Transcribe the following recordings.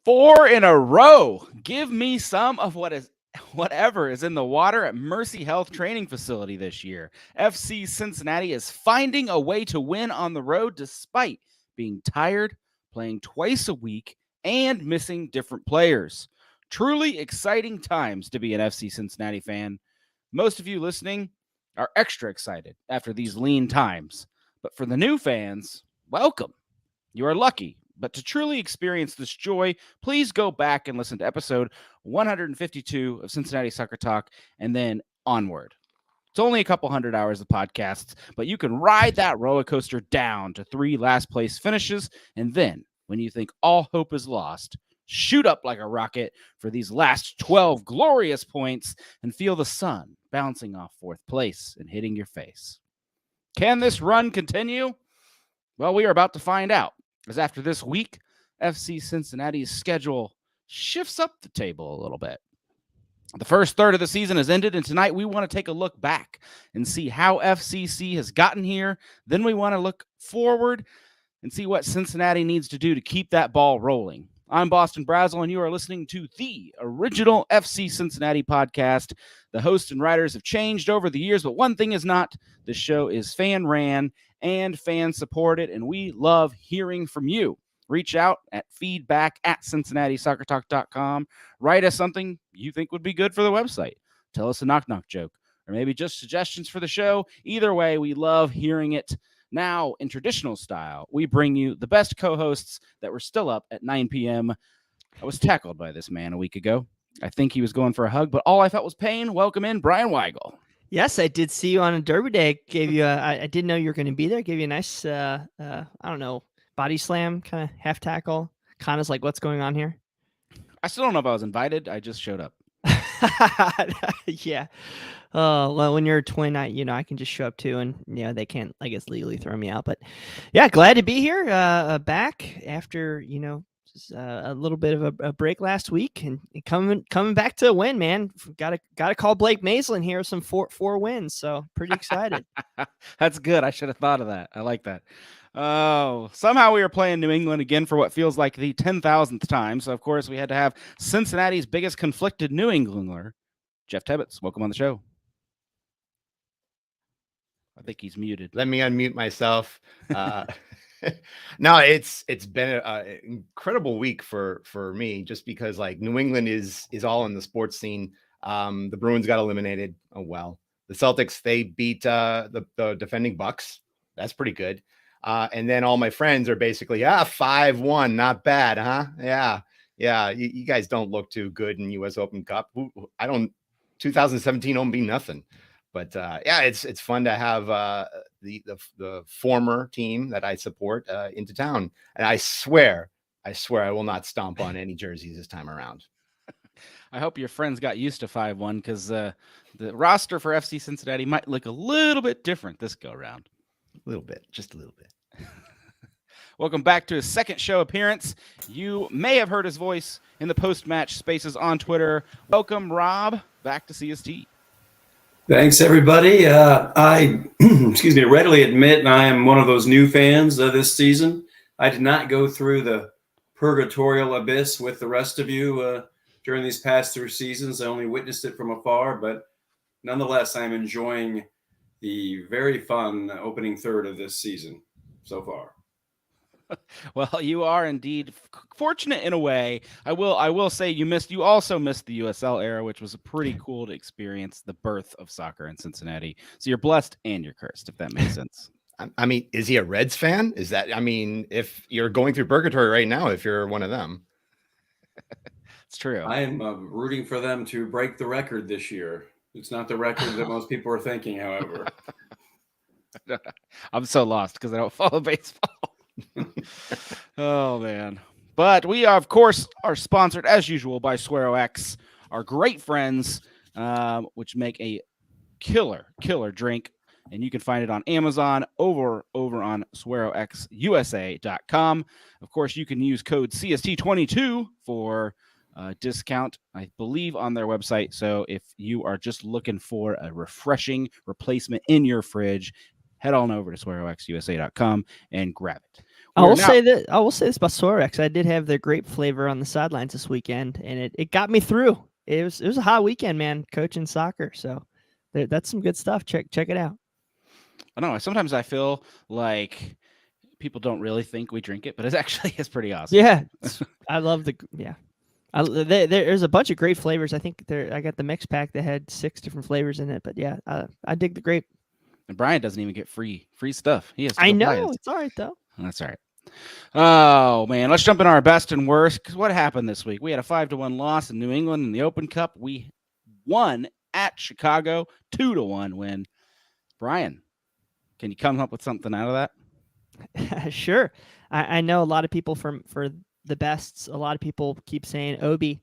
4 in a row. Give me some of whatever is in the water at Mercy Health Training Facility this year. FC Cincinnati is finding a way to win on the road despite being tired, playing twice a week, and missing different players. Truly exciting times to be an FC Cincinnati fan. Most of you listening are extra excited after these lean times. But for the new fans, welcome. You are lucky. But to truly experience this joy, please go back and listen to episode 152 of Cincinnati Soccer Talk and then onward. It's only a couple hundred hours of podcasts, but you can ride that roller coaster down to 3 last place finishes. And then, when you think all hope is lost, shoot up like a rocket for these last 12 glorious points and feel the sun bouncing off 4th place and hitting your face. Can this run continue? Well, we are about to find out. As after this week, FC Cincinnati's schedule shifts up the table a little bit. The first third of the season has ended, and tonight we want to take a look back and see how FCC has gotten here. Then we want to look forward and see what Cincinnati needs to do to keep that ball rolling. I'm Boston Brazel, and you are listening to the original FC Cincinnati podcast. The hosts and writers have changed over the years, but one thing is not. The show is fan-ran and fan-supported, and we love hearing from you. Reach out at feedback@cincinnati-soccertalk.com. Write us something you think would be good for the website. Tell us a knock-knock joke, or maybe just suggestions for the show. Either way, we love hearing it. Now, in traditional style, we bring you the best co-hosts that were still up at 9 p.m. I was tackled by this man a week ago. I think he was going for a hug, but all I felt was pain. Welcome in, Brian Weigel. Yes, I did see you on a Derby Day. Gave you I didn't know you were going to be there. Gave you a nice, I don't know, body slam, kind of half tackle. Connor's like, what's going on here? I still don't know if I was invited. I just showed up. Yeah. Well, when you're a twin, I can just show up too, and they can't, I guess, legally throw me out. But yeah, glad to be here, back after just, a little bit of a break last week, and coming back to a win, man. Got to call Blake Maislin here with some four wins, so pretty excited. That's good. I should have thought of that. I like that. Oh, somehow we are playing New England again for what feels like the 10,000th time. So, of course, we had to have Cincinnati's biggest conflicted New Englander, Jeff Tebbets. Welcome on the show. I think he's muted. Let me unmute myself. No, it's been an incredible week for me, just because like New England is all in the sports scene. The Bruins got eliminated. Oh, well. The Celtics, they beat the defending Bucks. That's pretty good. And then all my friends are basically, 5-1, not bad, huh? Yeah. You guys don't look too good in U.S. Open Cup. 2017 don't be nothing. But it's fun to have the former team that I support into town. And I swear I will not stomp on any jerseys this time around. I hope your friends got used to 5-1, because the roster for FC Cincinnati might look a little bit different this go around. A little bit, just a little bit. Welcome back to his second show appearance. You may have heard his voice in the post-match spaces on Twitter. Welcome, Rob, back to CST. Thanks, everybody. I readily admit I am one of those new fans this season. I did not go through the purgatorial abyss with the rest of you during these past 3 seasons. I only witnessed it from afar, but nonetheless, I'm enjoying the very fun opening third of this season so far. Well, you are indeed fortunate in a way. I will say you also missed the USL era, which was pretty cool to experience the birth of soccer in Cincinnati. So you're blessed and you're cursed, if that makes sense. I mean, is he a Reds fan? Is that, if you're going through purgatory right now, if you're one of them. It's true. I am rooting for them to break the record this year. It's not the record that most people are thinking, however. I'm so lost because I don't follow baseball. Oh, man. But we, of course, are sponsored, as usual, by SwearOX, our great friends, which make a killer drink. And you can find it on Amazon over on SwearOXUSA.com. Of course, you can use code CST22 for discount, I believe, on their website. So if you are just looking for a refreshing replacement in your fridge, head on over to SwearOXUSA.com and grab it. I will say this about Sorex. I did have their grape flavor on the sidelines this weekend, and it got me through. It was a hot weekend, man, coaching soccer. So that's some good stuff. Check it out. I don't know. Sometimes I feel like people don't really think we drink it, but it actually is pretty awesome. Yeah, I love there's a bunch of great flavors. I think I got the mix pack that had 6 different flavors in it. But yeah, I dig the grape. And Brian doesn't even get free stuff. He has to I go buy know it. it's all right though. That's all right. Oh man, let's jump into our best and worst. Because what happened this week? We had a 5-1 loss in New England in the Open Cup. We won at Chicago, 2-1 win. Brian, can you come up with something out of that? Sure. I know a lot of people for the bests. A lot of people keep saying Obi,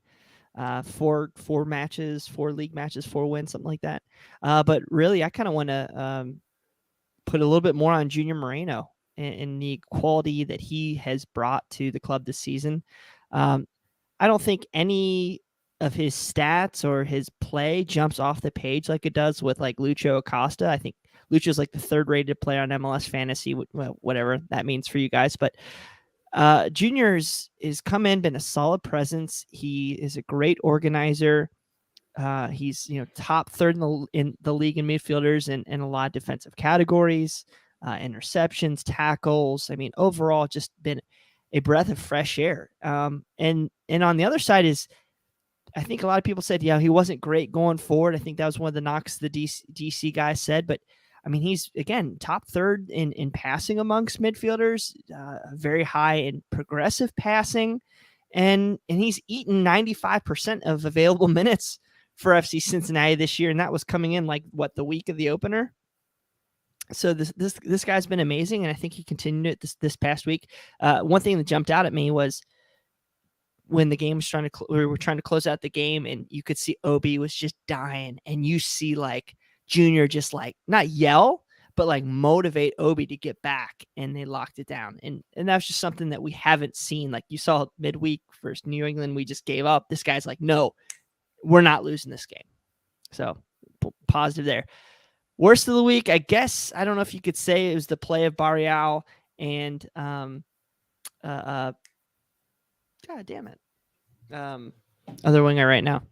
4 matches, 4 league matches, 4 wins, something like that. But really, I kind of want to put a little bit more on Junior Moreno and the quality that he has brought to the club this season. I don't think any of his stats or his play jumps off the page like it does with like Lucho Acosta. I think Lucho's like the 3rd rated player on MLS Fantasy, whatever that means for you guys. But Junior's is come in, been a solid presence. He is a great organizer. He's top 3rd in the league in midfielders and in a lot of defensive categories, interceptions, tackles. I mean, overall, just been a breath of fresh air. And on the other side is, I think a lot of people said, he wasn't great going forward. I think that was one of the knocks the DC guys said. But I mean, he's again top 3rd in passing amongst midfielders, very high in progressive passing, and he's eaten 95% of available minutes for FC Cincinnati this year, and that was coming in like the week of the opener. So this guy's been amazing, and I think he continued it this past week. One thing that jumped out at me was when the game was we were trying to close out the game, and you could see Obi was just dying, and you see like Junior just like not yell, but like motivate Obi to get back, and they locked it down. And that's just something that we haven't seen. Like you saw midweek versus New England, we just gave up. This guy's like, no, we're not losing this game. So positive there. Worst of the week, I guess. I don't know if you could say it was the play of Barreal and God damn it. Other winger right now.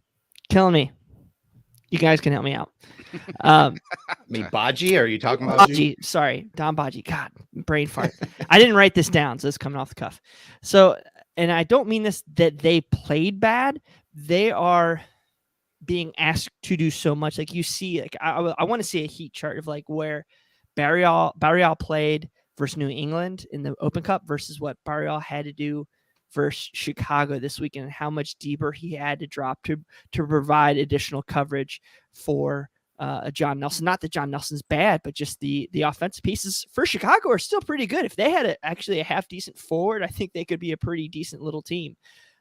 Killing me. You guys can help me out. Baji? Are you talking about Baji? Sorry, Don Baji. God, brain fart. I didn't write this down, so it's coming off the cuff. So, and I don't mean this that they played bad. They are being asked to do so much. Like you see, like I want to see a heat chart of like where Barreal played versus New England in the Open Cup versus what Barreal had to do versus Chicago this weekend, and how much deeper he had to drop to provide additional coverage for John Nelson. Not that John Nelson's bad, but just the offensive pieces for Chicago are still pretty good. If they had actually a half decent forward, I think they could be a pretty decent little team.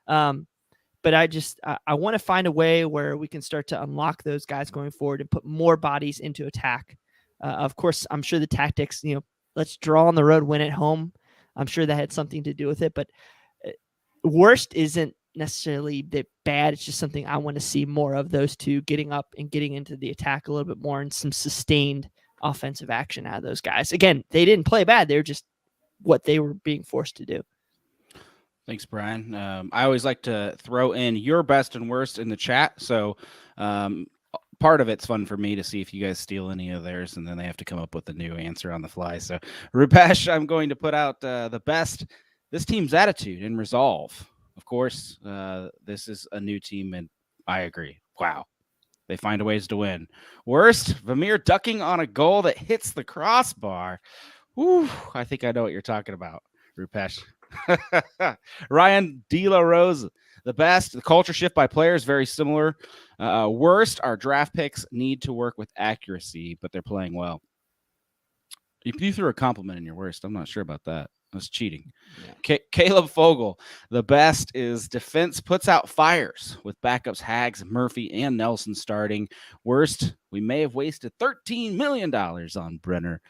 But I want to find a way where we can start to unlock those guys going forward and put more bodies into attack. Of course, I'm sure the tactics, let's draw on the road, win at home. I'm sure that had something to do with it, but worst isn't necessarily that bad. It's just something I want to see more of, those two getting up and getting into the attack a little bit more and some sustained offensive action out of those guys. Again, they didn't play bad. They were just what they were being forced to do. Thanks, Brian. I always like to throw in your best and worst in the chat. So part of it's fun for me to see if you guys steal any of theirs, and then they have to come up with a new answer on the fly. So Rupesh, I'm going to put out the best. This team's attitude and resolve. Of course, this is a new team, and I agree. Wow. They find ways to win. Worst, Vermeer ducking on a goal that hits the crossbar. Whew, I think I know what you're talking about, Rupesh. Ryan De La Rose, the best. The culture shift by players, very similar. Worst, our draft picks need to work with accuracy, but they're playing well. You threw a compliment in your worst. I'm not sure about that. That's cheating. Yeah. Caleb Fogel, the best is defense puts out fires with backups Hags, Murphy, and Nelson starting. Worst, we may have wasted $13 million on Brenner.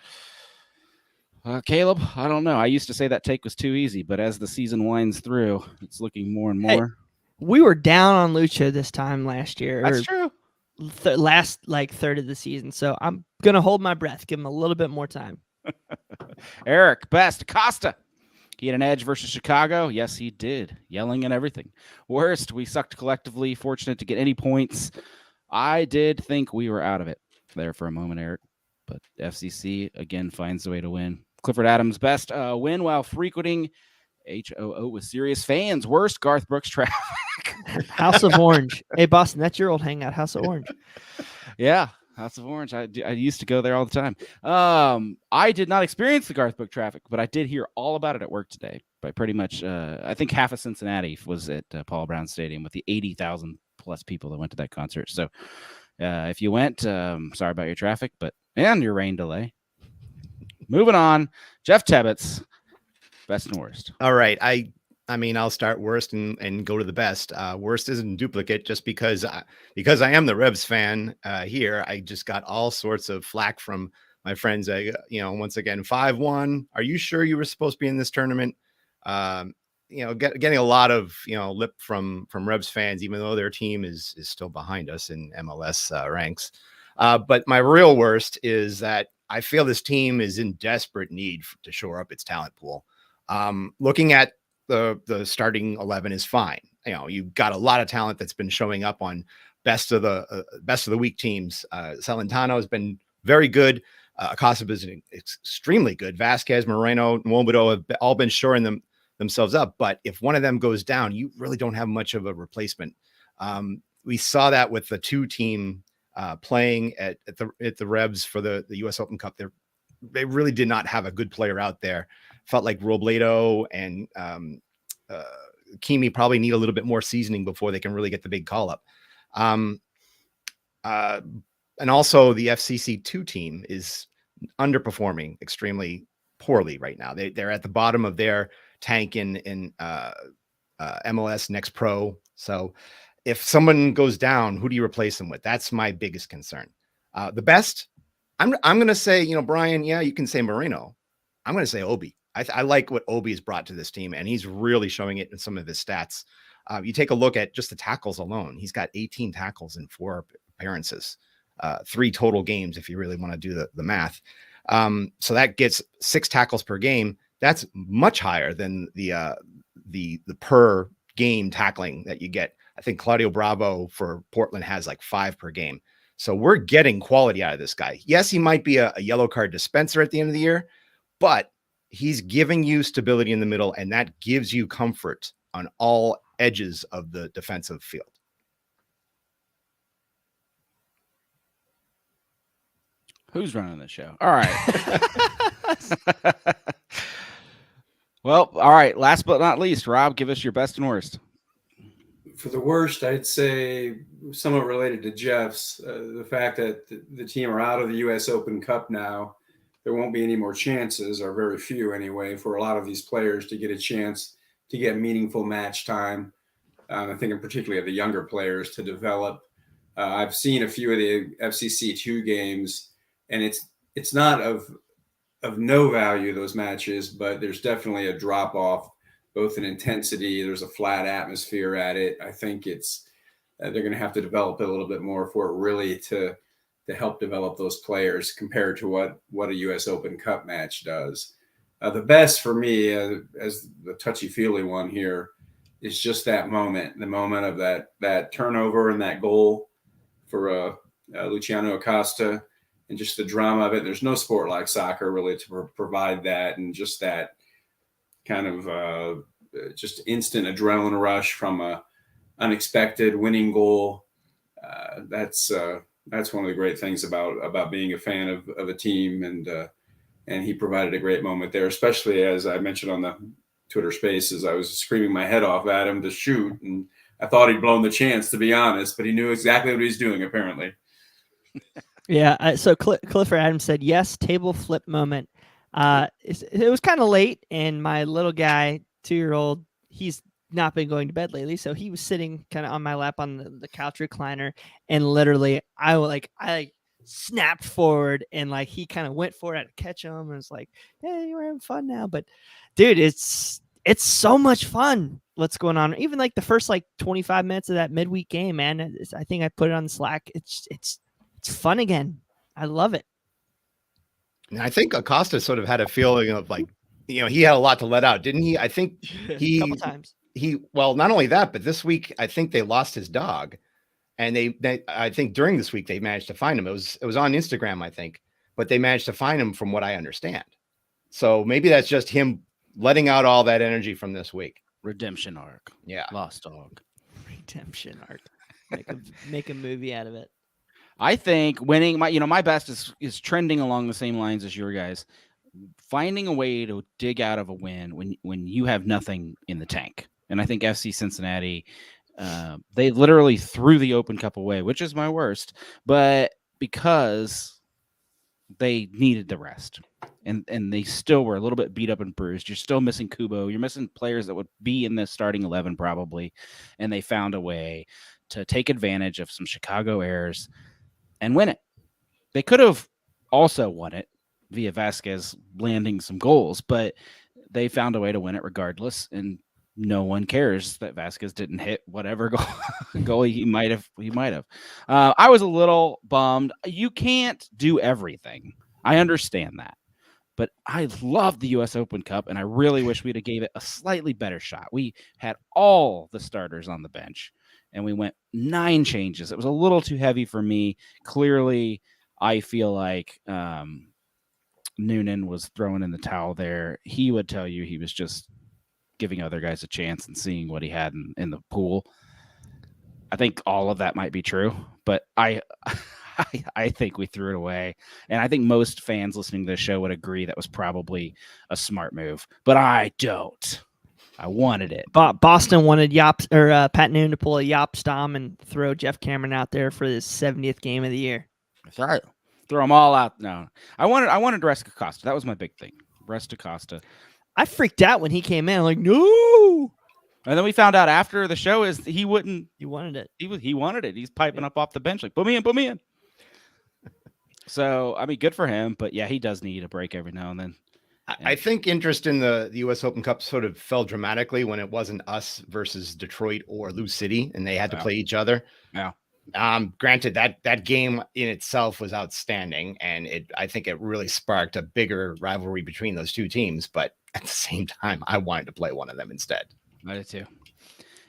Caleb, I don't know. I used to say that take was too easy, but as the season winds through, it's looking more and more. Hey, we were down on Lucha this time last year. That's true. Last third of the season. So I'm going to hold my breath, give him a little bit more time. Eric, best. Costa. He had an edge versus Chicago. Yes, he did. Yelling and everything. Worst, we sucked collectively. Fortunate to get any points. I did think we were out of it there for a moment, Eric. But FCC, again, finds a way to win. Clifford Adams' best win while frequenting HOO with serious fans. Worst, Garth Brooks traffic. House of Orange. Hey, Boston, that's your old hangout, House of Orange. Yeah, House of Orange. I used to go there all the time. I did not experience the Garth Brooks traffic, but I did hear all about it at work today. By pretty much, I think half of Cincinnati was at Paul Brown Stadium with the 80,000 plus people that went to that concert. So if you went, sorry about your traffic, and your rain delay. Moving on, Jeff Tebbets, best and worst. All right. I mean, I'll start worst and go to the best. Worst isn't duplicate just because I am the Revs fan here. I just got all sorts of flack from my friends. Once again, 5-1. Are you sure you were supposed to be in this tournament? Getting a lot of, lip from Revs fans, even though their team is still behind us in MLS ranks. But my real worst is that I feel this team is in desperate need to shore up its talent pool. Looking at the starting 11 is fine. You've got a lot of talent that's been showing up on best of the week teams. Celentano has been very good. Acosta has been extremely good. Vasquez, Moreno, Nwombodo have all been shoring themselves up. But if one of them goes down, you really don't have much of a replacement. We saw that with the two team playing at the Revs for the U.S. Open Cup. They really did not have a good player out there. Felt like Robledo and Kimi probably need a little bit more seasoning before they can really get the big call up. And also the FCC2 team is underperforming extremely poorly right now. They're at the bottom of their tank in MLS Next Pro. So if someone goes down, who do you replace them with? That's my biggest concern. The best, I'm going to say, Brian, yeah, you can say Moreno. I'm going to say Obi. I like what Obi has brought to this team, and he's really showing it in some of his stats. You take a look at just the tackles alone. He's got 18 tackles in 4 appearances, 3 total games if you really want to do the math. So that gets 6 tackles per game. That's much higher than the per game tackling that you get. I think Claudio Bravo for Portland has like 5 per game. So we're getting quality out of this guy. Yes, he might be a yellow card dispenser at the end of the year, but he's giving you stability in the middle, and that gives you comfort on all edges of the defensive field. Who's running the show? All right. Well, all right. Last but not least, Rob, give us your best and worst. For the worst, I'd say somewhat related to Jeff's, the fact that the team are out of the U.S. Open Cup now. There won't be any more chances, or very few anyway, for a lot of these players to get a chance to get meaningful match time. I think in particularly of the younger players to develop. I've seen a few of the FCC2 games, and it's not of no value, those matches, but there's definitely a drop off, both in intensity. There's a flat atmosphere at it. I think they're going to have to develop it a little bit more for it really to help develop those players compared to what a U.S. Open Cup match does. The best for me, as the touchy-feely one here, is just that moment, the moment of that turnover and that goal for Luciano Acosta, and just the drama of it. There's no sport like soccer really to provide that, and just that kind of just instant adrenaline rush from a unexpected winning goal. That's one of the great things about being a fan of a team, and he provided a great moment there, especially as I mentioned on the Twitter Spaces. I was screaming my head off at him to shoot, and I thought he'd blown the chance, to be honest, but he knew exactly what he's doing apparently. Yeah. So Clifford Adams said yes. Table flip moment. It was kind of late, and my little guy, 2-year-old, he's not been going to bed lately, so he was sitting kind of on my lap on the couch recliner, and literally I snapped forward, and like he kind of went for it to catch him, and was like, "Hey, we're having fun now." But dude, it's so much fun. What's going on? Even like the first 25 minutes of that midweek game, man. I think I put it on the Slack. It's fun again. I love it. And I think Acosta sort of had a feeling of like you know, he had a lot to let out, didn't he? I think a couple times. Well, not only that, but this week I think they lost his dog, and they I think during this week they managed to find him. It was on Instagram, I think, but they managed to find him from what I understand. So maybe that's just him letting out all that energy from this week. Redemption arc. Yeah. Lost dog. Redemption arc. Make a movie out of it. I think winning my best is trending along the same lines as your guys. Finding a way to dig out of a win when you have nothing in the tank. And I think FC Cincinnati, they literally threw the Open Cup away, which is my worst, but because they needed the rest. And they still were a little bit beat up and bruised. You're still missing Kubo. You're missing players that would be in the starting 11 probably. And they found a way to take advantage of some Chicago errors and win it. They could have also won it via Vasquez landing some goals, but they found a way to win it regardless. And no one cares that Vasquez didn't hit whatever goal he might have. I was a little bummed. You can't do everything. I understand that. But I love the U.S. Open Cup, and I really wish we'd have gave it a slightly better shot. We had all the starters on the bench, and we went 9 changes. It was a little too heavy for me. Clearly, I feel like Noonan was throwing in the towel there. He would tell you he was just giving other guys a chance and seeing what he had in the pool. I think all of that might be true, but I think we threw it away. And I think most fans listening to the show would agree that was probably a smart move, but I don't. I wanted it. Boston wanted Pat Noonan to pull a Yop Stom and throw Jeff Cameron out there for his 70th game of the year. That's right. Throw them all out. No, I wanted Resca Costa. That was my big thing. Resca Costa. I freaked out when he came in. I'm like, no. And then we found out after the show is he wouldn't. He wanted it. He wanted it. He's piping up off the bench like, put me in. So I mean, good for him. But yeah, he does need a break every now and then. I think interest in the U.S. Open Cup sort of fell dramatically when it wasn't us versus Detroit or Lou City, and they had to play each other. Yeah. Granted, that game in itself was outstanding, and I think it really sparked a bigger rivalry between those two teams. But at the same time, I wanted to play one of them instead. I did too.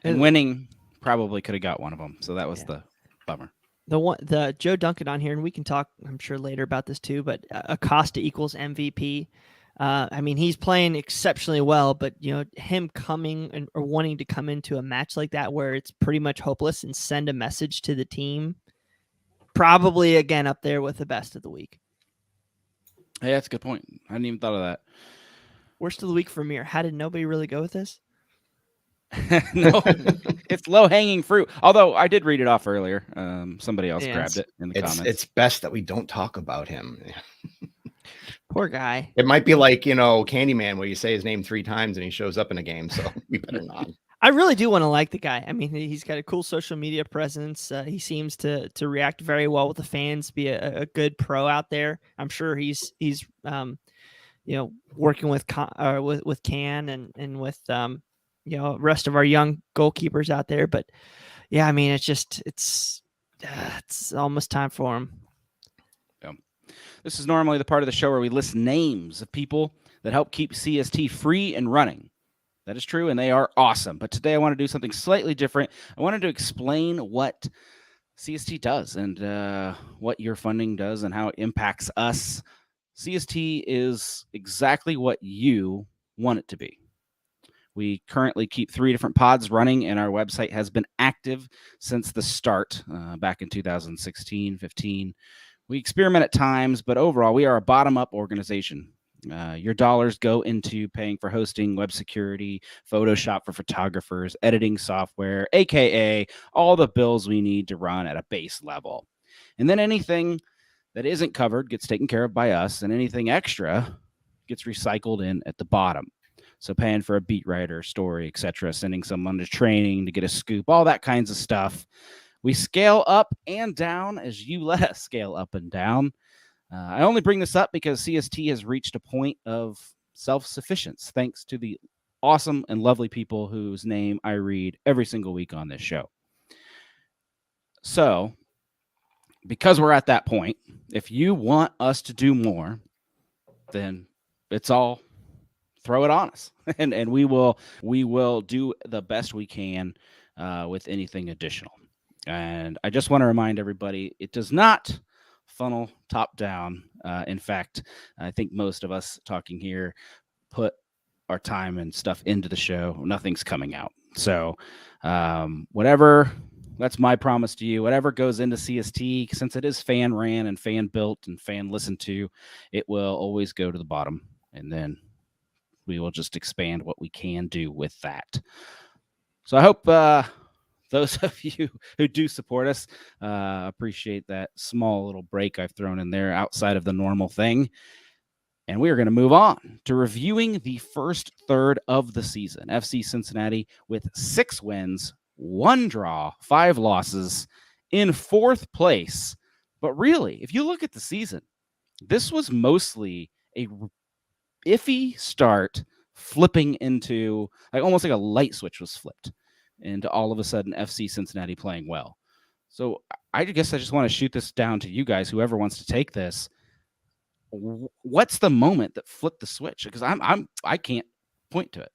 And winning probably could have got one of them, so that was the bummer. The Joe Duncan on here, and we can talk, I'm sure, later about this too. But Acosta equals MVP. I mean, he's playing exceptionally well, but him coming or wanting to come into a match like that where it's pretty much hopeless and send a message to the team, probably again up there with the best of the week. Hey, that's a good point. I hadn't even thought of that. Worst of the week for Mir. How did nobody really go with this? No, it's low-hanging fruit. Although I did read it off earlier. Somebody else grabbed it in the comments. It's best that we don't talk about him. Poor guy. It might be like, Candyman, where you say his name 3 times and he shows up in a game. So we better not. I really do want to like the guy. I mean, he's got a cool social media presence. He seems to react very well with the fans, be a good pro out there. I'm sure he's working with Can and with rest of our young goalkeepers out there. But yeah, I mean, it's almost time for him. Yeah. This is normally the part of the show where we list names of people that help keep CST free and running. That is true, and they are awesome. But today I want to do something slightly different. I wanted to explain what CST does and what your funding does and how it impacts us. CST is exactly what you want it to be. We currently keep 3 different pods running, and our website has been active since the start back in 2016, 15. We experiment at times, but overall, we are a bottom-up organization. Your dollars go into paying for hosting, web security, Photoshop for photographers, editing software, aka all the bills we need to run at a base level. And then anything that isn't covered gets taken care of by us, and anything extra gets recycled in at the bottom. So paying for a beat writer, story, etc., sending someone to training to get a scoop, all that kinds of stuff. We scale up and down as you let us scale up and down. I only bring this up because CST has reached a point of self-sufficiency thanks to the awesome and lovely people whose name I read every single week on this show. So, because we're at that point, if you want us to do more, then it's all throw it on us, and we will do the best we can with anything additional. And I just want to remind everybody, it does not funnel top down. In fact, I think most of us talking here put our time and stuff into the show. Nothing's coming out. So whatever, that's my promise to you. Whatever goes into CST, since it is fan ran and fan built and fan listened to, it will always go to the bottom. And then we will just expand what we can do with that. So I hope those of you who do support us appreciate that small little break I've thrown in there outside of the normal thing. And we are going to move on to reviewing the first third of the season. FC Cincinnati with 6 wins, 1 draw, 5 losses, in 4th place. But really, if you look at the season, this was mostly a iffy start, flipping into almost like a light switch was flipped into all of a sudden FC Cincinnati playing well. So I guess I just want to shoot this down to you guys, whoever wants to take this. What's the moment that flipped the switch? Because I can't point to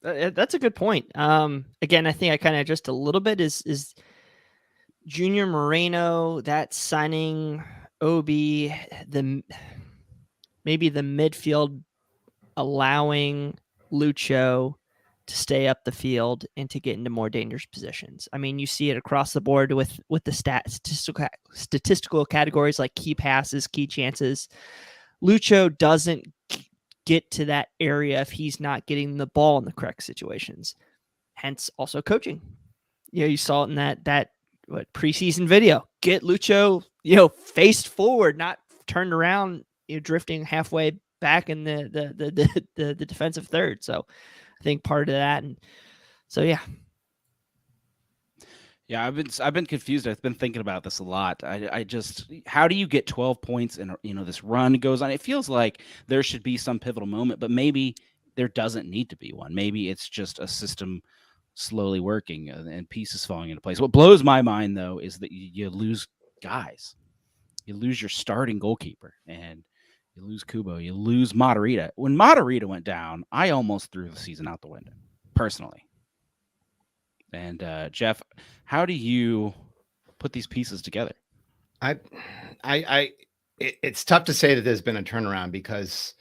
it. That's a good point. Again, I think I kind of just a little bit is Junior Moreno, that signing, Obi, maybe the midfield allowing Lucho to stay up the field and to get into more dangerous positions. I mean, you see it across the board with the statistical categories like key passes, key chances. Lucho doesn't get to that area if he's not getting the ball in the correct situations. Hence, also coaching. You saw it in that preseason video. Get Lucho, faced forward, not turned around, drifting halfway back in the defensive third. So I think part of that. And so, yeah. Yeah, I've been confused. I've been thinking about this a lot. I just, how do you get 12 points and this run goes on? It feels like there should be some pivotal moment, but maybe there doesn't need to be one. Maybe it's just a system slowly working and pieces falling into place. What blows my mind though is that you lose guys. You lose your starting goalkeeper and you lose Kubo, you lose Matarrita. When Matarrita went down, I almost threw the season out the window, personally. And Jeff, how do you put these pieces together? It's tough to say that there's been a turnaround, because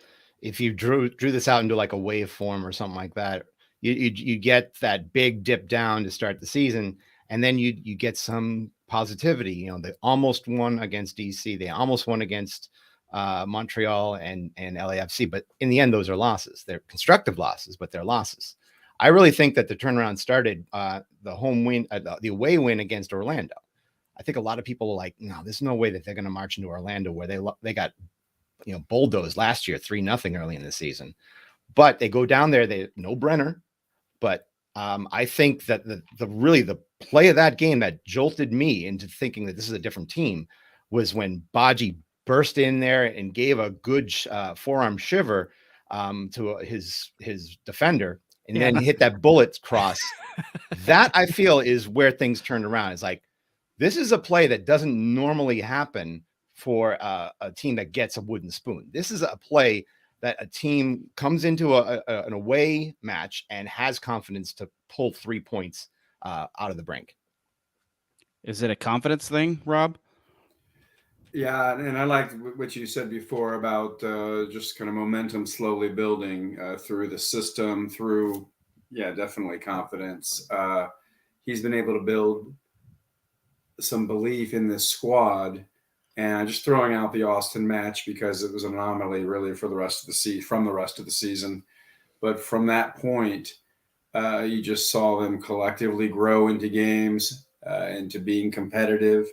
if you drew this out into like a waveform or something like that, you get that big dip down to start the season, and then you get some positivity. They almost won against DC, they almost won against Montreal and LAFC, but in the end, those are losses. They're constructive losses, but they're losses. I really think that the turnaround started the home win, the away win against Orlando. I think a lot of people are like, no, there's no way that they're going to march into Orlando, where they got bulldozed last year 3-0 early in the season. But they go down there, they no Brenner. But I think that the play of that game that jolted me into thinking that this is a different team was when Baji burst in there and gave a good forearm shiver to his defender, and then hit that bullet cross. That, I feel, is where things turned around. It's like, this is a play that doesn't normally happen for a team that gets a wooden spoon. This is a play that a team comes into an away match and has confidence to pull 3 points out of the brink. Is it a confidence thing, Rob? Yeah, and I liked what you said before about just kind of momentum slowly building through the system, through, definitely confidence. He's been able to build some belief in this squad, and just throwing out the Austin match because it was an anomaly really for the rest of the season. But from that point, you just saw them collectively grow into games, into being competitive.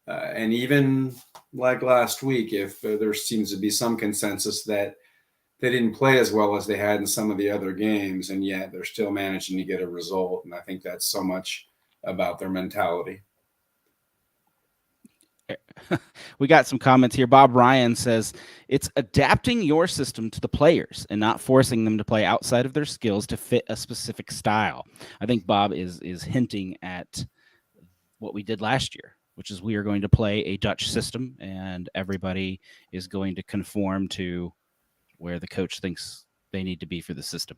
And even like last week, if there seems to be some consensus that they didn't play as well as they had in some of the other games, and yet they're still managing to get a result. And I think that's so much about their mentality. We got some comments here. Bob Ryan says, it's adapting your system to the players and not forcing them to play outside of their skills to fit a specific style. I think Bob is hinting at what we did last year, which is we are going to play a Dutch system and everybody is going to conform to where the coach thinks they need to be for the system.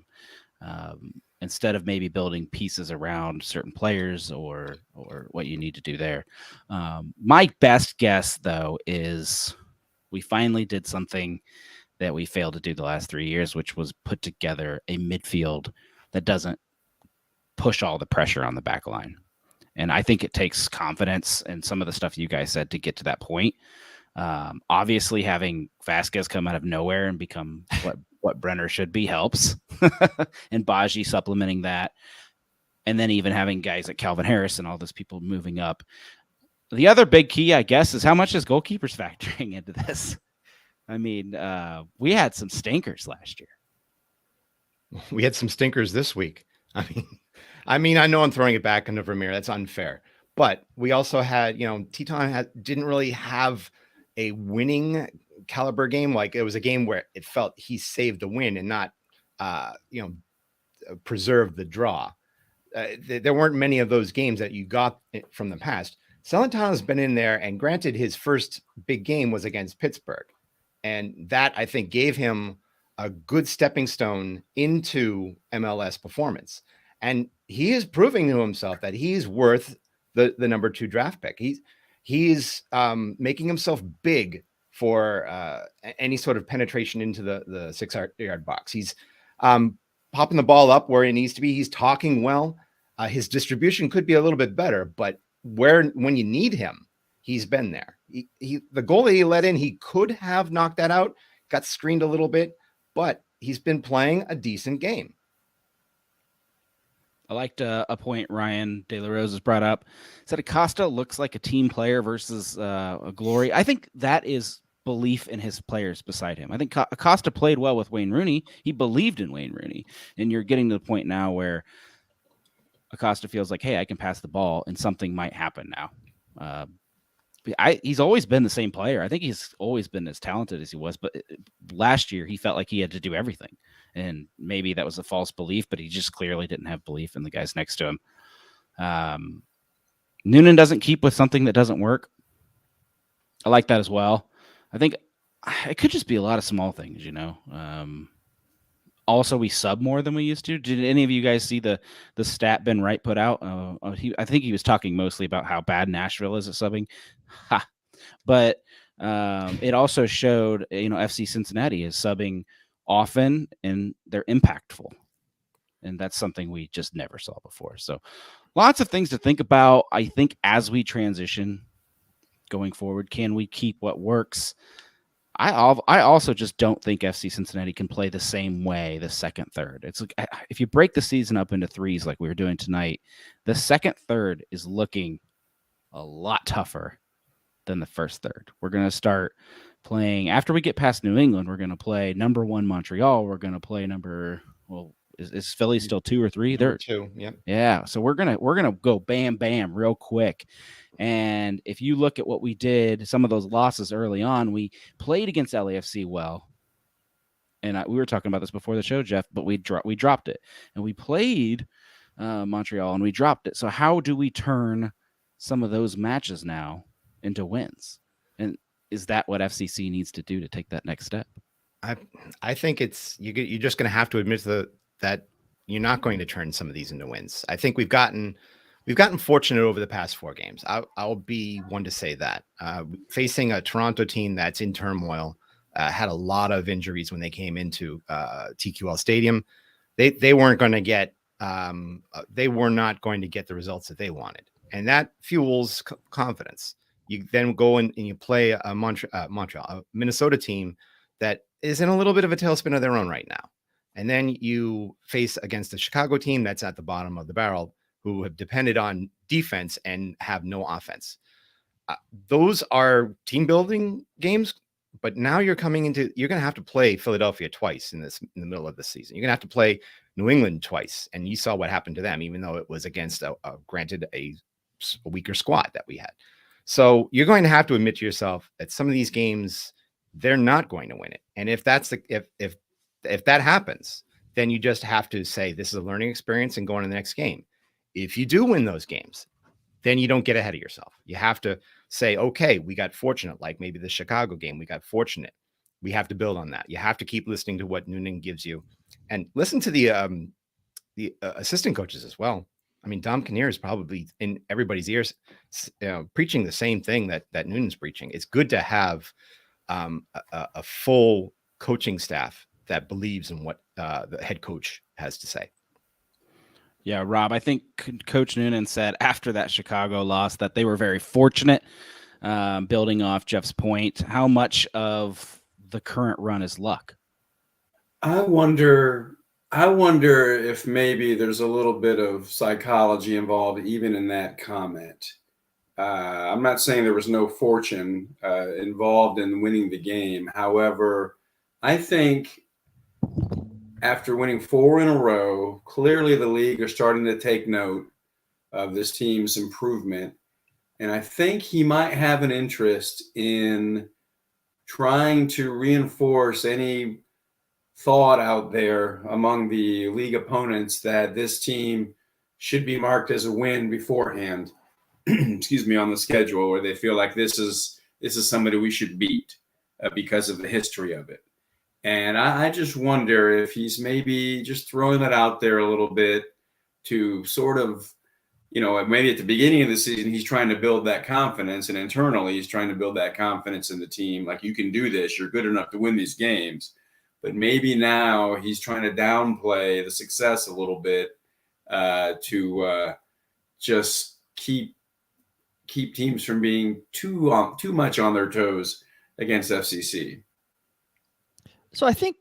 Instead of maybe building pieces around certain players or what you need to do there. My best guess, though, is we finally did something that we failed to do the last 3 years, which was put together a midfield that doesn't push all the pressure on the back line. And I think it takes confidence and some of the stuff you guys said to get to that point. Obviously, having Vasquez come out of nowhere and become what Brenner should be helps, and Baji supplementing that, and then even having guys like Calvin Harris and all those people moving up. The other big key, I guess, is how much is goalkeepers factoring into this. I mean, we had some stinkers last year. We had some stinkers this week. I mean, I know I'm throwing it back into Vermeer. That's unfair. But we also had, Teton didn't really have a winning caliber game. Like, it was a game where it felt he saved the win and not, preserved the draw. There weren't many of those games that you got from the past. Celentano's been in there, and granted, his first big game was against Pittsburgh. And that, I think, gave him a good stepping stone into MLS performance. And he is proving to himself that he's worth the number 2 draft pick. He's making himself big for any sort of penetration into the 6-yard box. He's popping the ball up where it needs to be. He's talking well. His distribution could be a little bit better, but when you need him, he's been there. The goal that he let in, he could have knocked that out, got screened a little bit, but he's been playing a decent game. I liked a point Ryan De La Rose has brought up. Said Acosta looks like a team player versus a Glory. I think that is belief in his players beside him. I think Acosta played well with Wayne Rooney. He believed in Wayne Rooney. And you're getting to the point now where Acosta feels like, hey, I can pass the ball and something might happen now. He's always been the same player. I think he's always been as talented as he was, but last year he felt like he had to do everything. And maybe that was a false belief, but he just clearly didn't have belief in the guys next to him. Noonan doesn't keep with something that doesn't work. I like that as well. I think it could just be a lot of small things, Also, we sub more than we used to. Did any of you guys see the stat Ben Wright put out? I think he was talking mostly about how bad Nashville is at subbing. But it also showed, FC Cincinnati is subbing often and they're impactful. And that's something we just never saw before. So lots of things to think about. I think as we transition going forward, can we keep what works? I also just don't think FC Cincinnati can play the same way the second third. It's like, if you break the season up into threes like we were doing tonight, the second third is looking a lot tougher than the first third. We're going to start playing after we get past New England. We're going to play number 1 Montreal. We're going to play is Philly still 2 or 3? They're 2. Yep. Yeah. So we're gonna go bam bam real quick. And if you look at what we did, some of those losses early on, we played against LAFC well. And we were talking about this before the show, Jeff, but we dropped it. And we played Montreal and we dropped it. So how do we turn some of those matches now into wins? And is that what FCC needs to do to take that next step? I think you're just going to have to admit that you're not going to turn some of these into wins. I think we've gotten fortunate over the past 4 games. I'll be one to say that. Facing a Toronto team that's in turmoil, had a lot of injuries when they came into TQL Stadium. They weren't going to get they were not going to get the results that they wanted, and that fuels confidence. You then go and you play a Montreal, a Minnesota team that is in a little bit of a tailspin of their own right now. And then you face against the Chicago team that's at the bottom of the barrel, who have depended on defense and have no offense. Those are team building games, but now you're going to have to play Philadelphia twice in the middle of the season. You're going to have to play New England twice. And you saw what happened to them, even though it was against granted a weaker squad that we had. So you're going to have to admit to yourself that some of these games, they're not going to win it. And if that happens, then you just have to say, this is a learning experience and go on to the next game. If you do win those games, then you don't get ahead of yourself. You have to say, okay, we got fortunate, like maybe the Chicago game, we got fortunate. we have to build on that. You have to keep listening to what Noonan gives you, and listen to the assistant coaches as well. I mean, Dom Kinnear is probably in everybody's ears, preaching the same thing that Noonan's preaching. It's good to have a full coaching staff that believes in what the head coach has to say. Yeah, Rob, I think Coach Noonan said after that Chicago loss that they were very fortunate, building off Jeff's point. How much of the current run is luck? I wonder if maybe there's a little bit of psychology involved even in that comment. I'm not saying there was no fortune involved in winning the game. However, I think after winning 4 in a row, clearly the league are starting to take note of this team's improvement. And I think he might have an interest in trying to reinforce any thought out there among the league opponents that this team should be marked as a win beforehand, excuse me, on the schedule, where they feel like this is somebody we should beat because of the history of it. And I just wonder if he's maybe just throwing that out there a little bit to sort of, maybe at the beginning of the season, he's trying to build that confidence, and internally he's trying to build that confidence in the team. Like, you can do this, you're good enough to win these games. But maybe now he's trying to downplay the success a little bit to just keep teams from being too much on their toes against FCC. So I think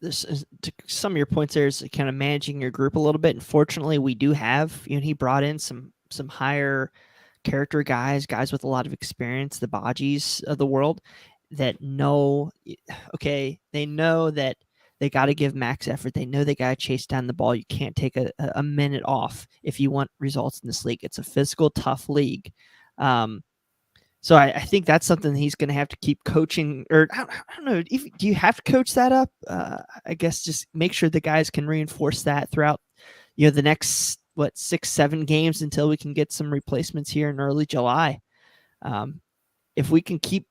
this is, to some of your points there, is kind of managing your group a little bit. And fortunately, we do have, he brought in some higher character guys with a lot of experience, the Bajis of the world, that know, okay, they know that they got to give max effort. They know they got to chase down the ball. You can't take a minute off if you want results in this league. It's a physical, tough league. So I think that's something he's going to have to keep coaching, or I don't know. Do you have to coach that up? I guess just make sure the guys can reinforce that throughout, the next 6-7 games until we can get some replacements here in early July. If we can keep,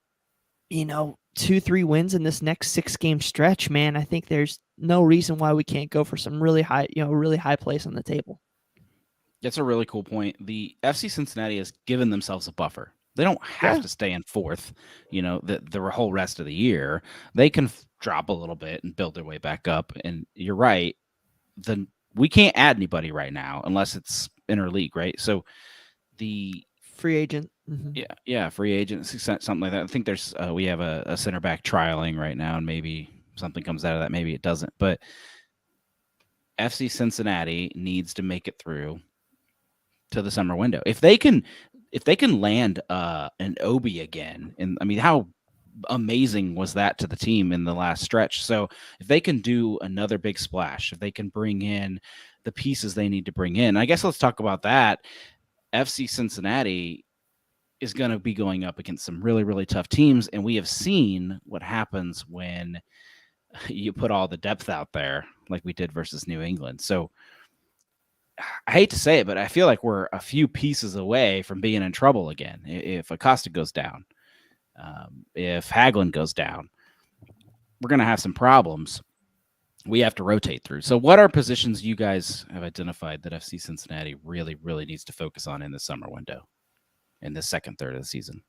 2-3 wins in this next 6-game stretch, man, I think there's no reason why we can't go for some really high place on the table. That's a really cool point. The FC Cincinnati has given themselves a buffer. They don't have to stay in fourth, the whole rest of the year. They can drop a little bit and build their way back up. And you're right. We can't add anybody right now unless it's interleague, right? So the free agent. Mm-hmm. Yeah, free agent, something like that. I think there's we have a center back trialing right now, and maybe something comes out of that. Maybe it doesn't. But FC Cincinnati needs to make it through to the summer window. If they can land an Obi again, and I mean, how amazing was that to the team in the last stretch? So if they can do another big splash, if they can bring in the pieces they need to bring in, I guess let's talk about that. FC Cincinnati is going to be going up against some really, really tough teams, and we have seen what happens when you put all the depth out there like we did versus New England. So I hate to say it, but I feel like we're a few pieces away from being in trouble again. If Acosta goes down, if Hagelin goes down, we're going to have some problems we have to rotate through. So what are positions you guys have identified that FC Cincinnati really, really needs to focus on in the summer window, in the second third of the season?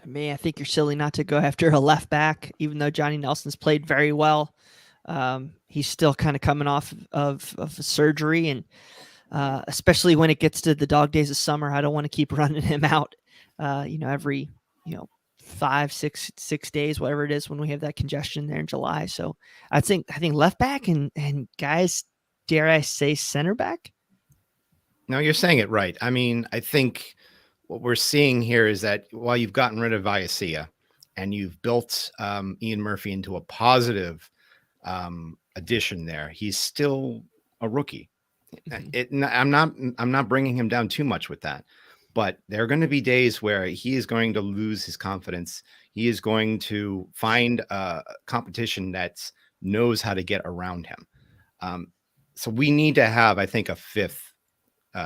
I think you're silly not to go after a left back, even though Johnny Nelson's played very well. He's still kind of coming off of a surgery, and especially when it gets to the dog days of summer, I don't want to keep running him out, every 5-6 days, whatever it is, when we have that congestion there in July. So I think left back and guys, dare I say, center back. No, you're saying it right. I mean, I think what we're seeing here is that while you've gotten rid of Viacia and you've built Ian Murphy into a positive addition there, he's still a rookie. Mm-hmm. I'm not bringing him down too much with that, but there are going to be days where he is going to lose his confidence. He is going to find a competition that knows how to get around him. So we need to have, I think, a fifth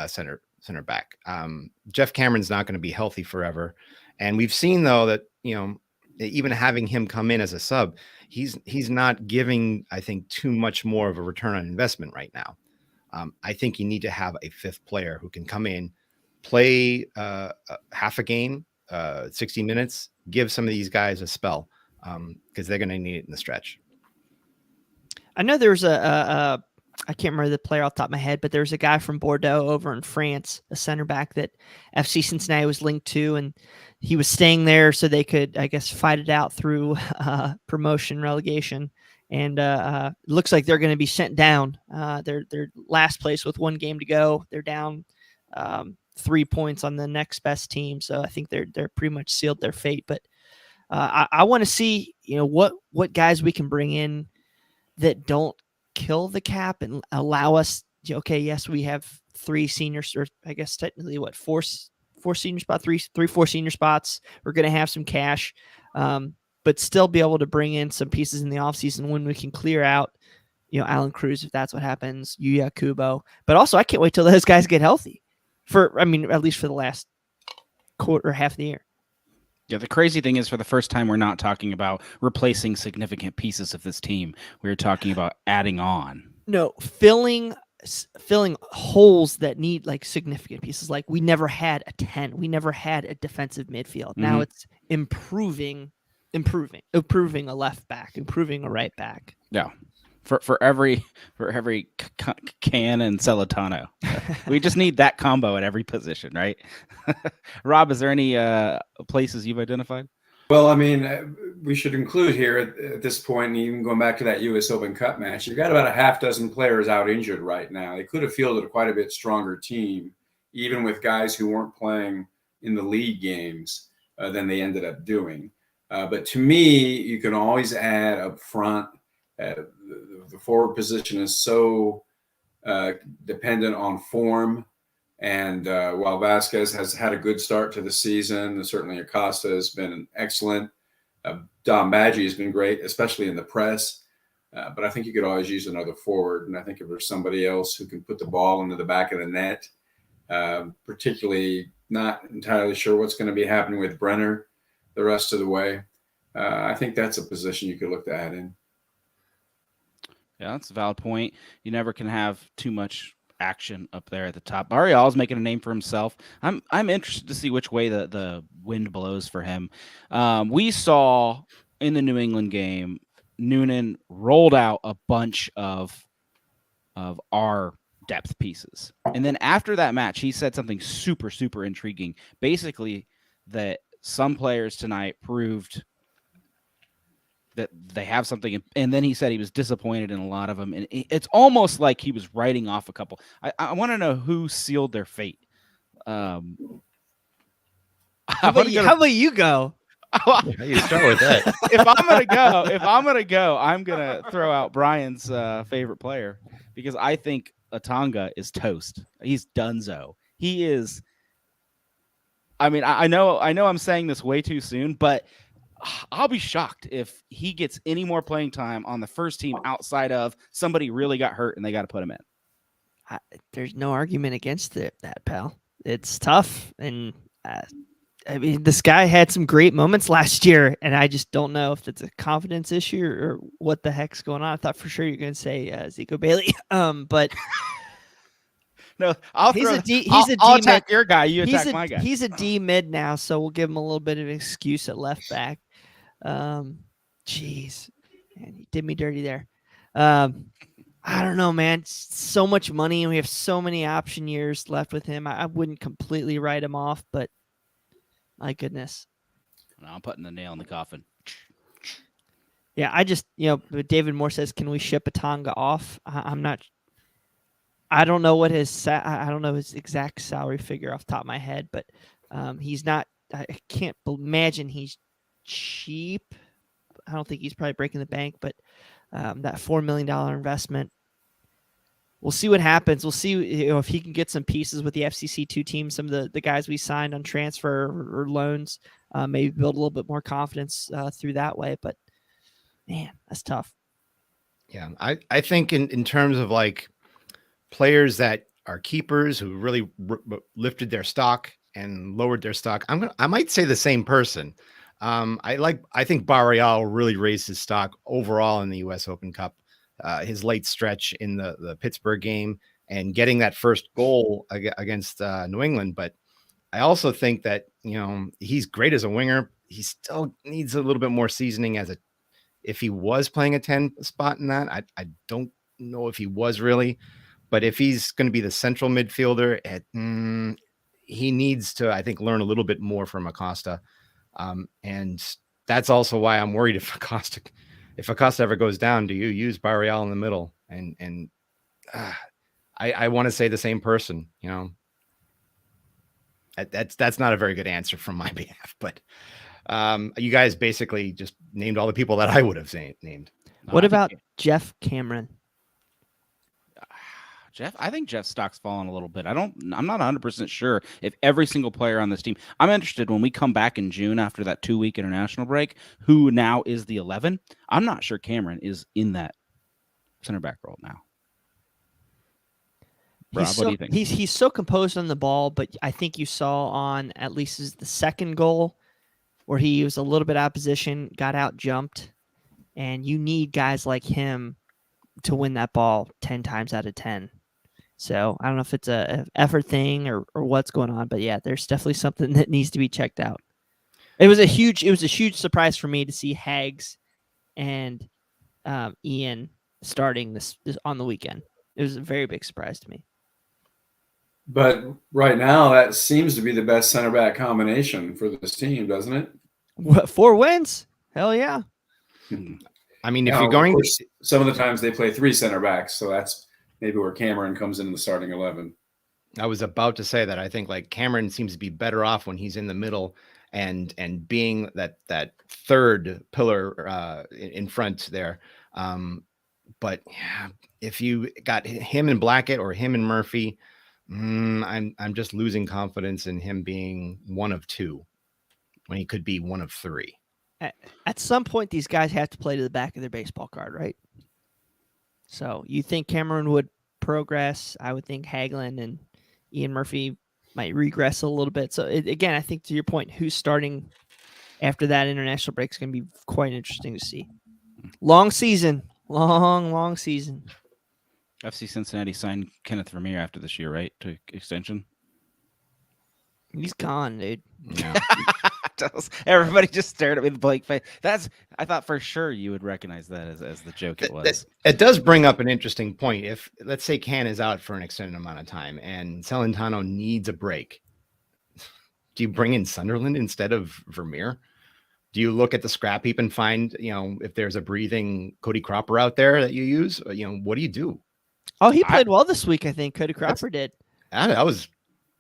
center back. Jeff Cameron's not going to be healthy forever. And we've seen, though, that, even having him come in as a sub, he's not giving, I think, too much more of a return on investment right now. I think you need to have a fifth player who can come in, play half a game, 60 minutes, give some of these guys a spell, because they're going to need it in the stretch. I know there's I can't remember the player off the top of my head, but there's a guy from Bordeaux over in France, a center back that FC Cincinnati was linked to, and he was staying there so they could, I guess, fight it out through promotion, relegation. And it looks like they're going to be sent down. They're last place with 1 game to go. They're down 3 points on the next best team, so I think they're pretty much sealed their fate. But I want to see, what guys we can bring in that don't kill the cap and allow us. Okay, yes, we have 3 seniors, or I guess technically four senior spots, four senior spots. We're going to have some cash, but still be able to bring in some pieces in the offseason when we can clear out, Alan Cruz, if that's what happens, Yuya Kubo. But also, I can't wait till those guys get healthy at least for the last quarter, half of the year. Yeah, the crazy thing is, for the first time, we're not talking about replacing significant pieces of this team. We're talking about adding on. No, filling holes that need like significant pieces. Like, we never had a 10. We never had a defensive midfield. Mm-hmm. Now it's improving a left back, improving a right back. Yeah. For every Can and Celentano. We just need that combo at every position, right? Rob, is there any places you've identified? Well, I mean, we should include here at this point, and even going back to that U.S. Open Cup match, you've got about a half dozen players out injured right now. They could have fielded quite a bit stronger team, even with guys who weren't playing in the league games than they ended up doing. But to me, you can always add up front. The forward position is so dependent on form. And while Vasquez has had a good start to the season, certainly Acosta has been excellent. Dom Badgie has been great, especially in the press. But I think you could always use another forward. And I think if there's somebody else who can put the ball into the back of the net, particularly not entirely sure what's going to be happening with Brenner the rest of the way, I think that's a position you could look to add in. Yeah, that's a valid point. You never can have too much action up there at the top. Ariel's making a name for himself. I'm interested to see which way the wind blows for him. We saw in the New England game, Noonan rolled out a bunch of our depth pieces. And then after that match, he said something super, super intriguing. Basically, that some players tonight proved that they have something, and then he said he was disappointed in a lot of them, and it's almost like he was writing off a couple. I want to know who sealed their fate. How about you go? You start with that. If I'm gonna go, I'm gonna throw out Brian's favorite player, because I think Atanga is toast. He's donezo. He is. I mean, I know I'm saying this way too soon, but I'll be shocked if he gets any more playing time on the first team outside of somebody really got hurt and they got to put him in. There's no argument against that, pal. It's tough. And I mean, this guy had some great moments last year, and I just don't know if it's a confidence issue or what the heck's going on. I thought for sure you're going to say Zico Bailey. But no, I'll attack your guy. You attack my guy. He's a D mid now, so we'll give him a little bit of an excuse at left back. Jeez, man, you did me dirty there. I don't know, man. It's so much money, and we have so many option years left with him. I wouldn't completely write him off, but my goodness. I'm putting the nail in the coffin. Yeah, I just, David Moore says, can we ship Atanga off? I'm not. I don't know what I don't know his exact salary figure off the top of my head, but he's not. I can't imagine he's cheap. I don't think he's probably breaking the bank, but that $4 million investment. We'll see what happens. We'll see if he can get some pieces with the FCC2 team, some of the guys we signed on transfer or loans, maybe build a little bit more confidence through that way. But man, that's tough. Yeah, I think in terms of like players that are keepers who really lifted their stock and lowered their stock, I might say the same person. I think Barreal really raised his stock overall in the U.S. Open Cup. His late stretch in the Pittsburgh game and getting that first goal against New England. But I also think that, he's great as a winger. He still needs a little bit more seasoning if he was playing a 10 spot in that. I don't know if he was really, but if he's going to be the central midfielder, he needs to, I think, learn a little bit more from Acosta. And that's also why I'm worried if Acosta ever goes down, do you use Barreal in the middle? And I want to say the same person, that's not a very good answer from my behalf, but you guys basically just named all the people that I would have named. What about Jeff Cameron? I think Jeff's stock's fallen a little bit. I'm not 100% sure if every single player on this team. I'm interested when we come back in June after that 2-week international break, who now is the 11. I'm not sure Cameron is in that center back role now. Rob, what do you think? He's so composed on the ball, but I think you saw on at least the second goal where he was a little bit out of position, got out jumped, and you need guys like him to win that ball 10 times out of 10. So I don't know if it's an effort thing or what's going on, but yeah, there's definitely something that needs to be checked out. It was a huge surprise for me to see Hags and Ian starting this on the weekend. It was a very big surprise to me. But right now, that seems to be the best center back combination for this team, doesn't it? What, 4 wins? Hell yeah. I mean, if you're going, of course, some of the times they play 3 center backs, so that's maybe where Cameron comes in the starting 11. I was about to say that I think like Cameron seems to be better off when he's in the middle and being that third pillar in front there. But yeah, if you got him and Blackett or him and Murphy, I'm just losing confidence in him being one of 2 when he could be one of 3. At some point, these guys have to play to the back of their baseball card, right? So you think Cameron would progress? I would think Hagelin and Ian Murphy might regress a little bit. So again, I think to your point, who's starting after that international break is going to be quite interesting to see. Long season, long season. FC Cincinnati signed Kenneth Vermeer after this year, right? To extension. He's gone, dude. Yeah. Everybody just stared at me with a blank face. I thought for sure you would recognize that as the joke it was. It does bring up an interesting point. If, let's say, Can is out for an extended amount of time and Celentano needs a break, do you bring in Sunderland instead of Vermeer? Do you look at the scrap heap and find, if there's a breathing Cody Cropper out there that you use? What do you do? Oh, he played well this week, I think. Cody Cropper did. That was...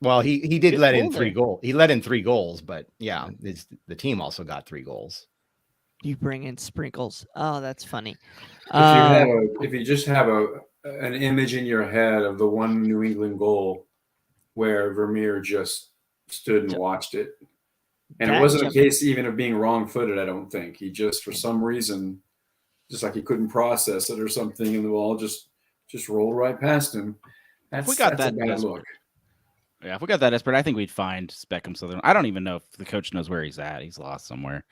Well, he did let in 3 goals. He let in 3 goals, but yeah, the team also got 3 goals. You bring in Sprinkles. Oh, that's funny. If you just have an image in your head of the one New England goal where Vermeer just stood and watched it, and it wasn't a case even of being wrong-footed. I don't think he just, for some reason, just like he couldn't process it or something, and the ball just rolled right past him. That's a bad look. Yeah, if we got that desperate, I think we'd find Beckham Sutherland. I don't even know if the coach knows where he's at. He's lost somewhere,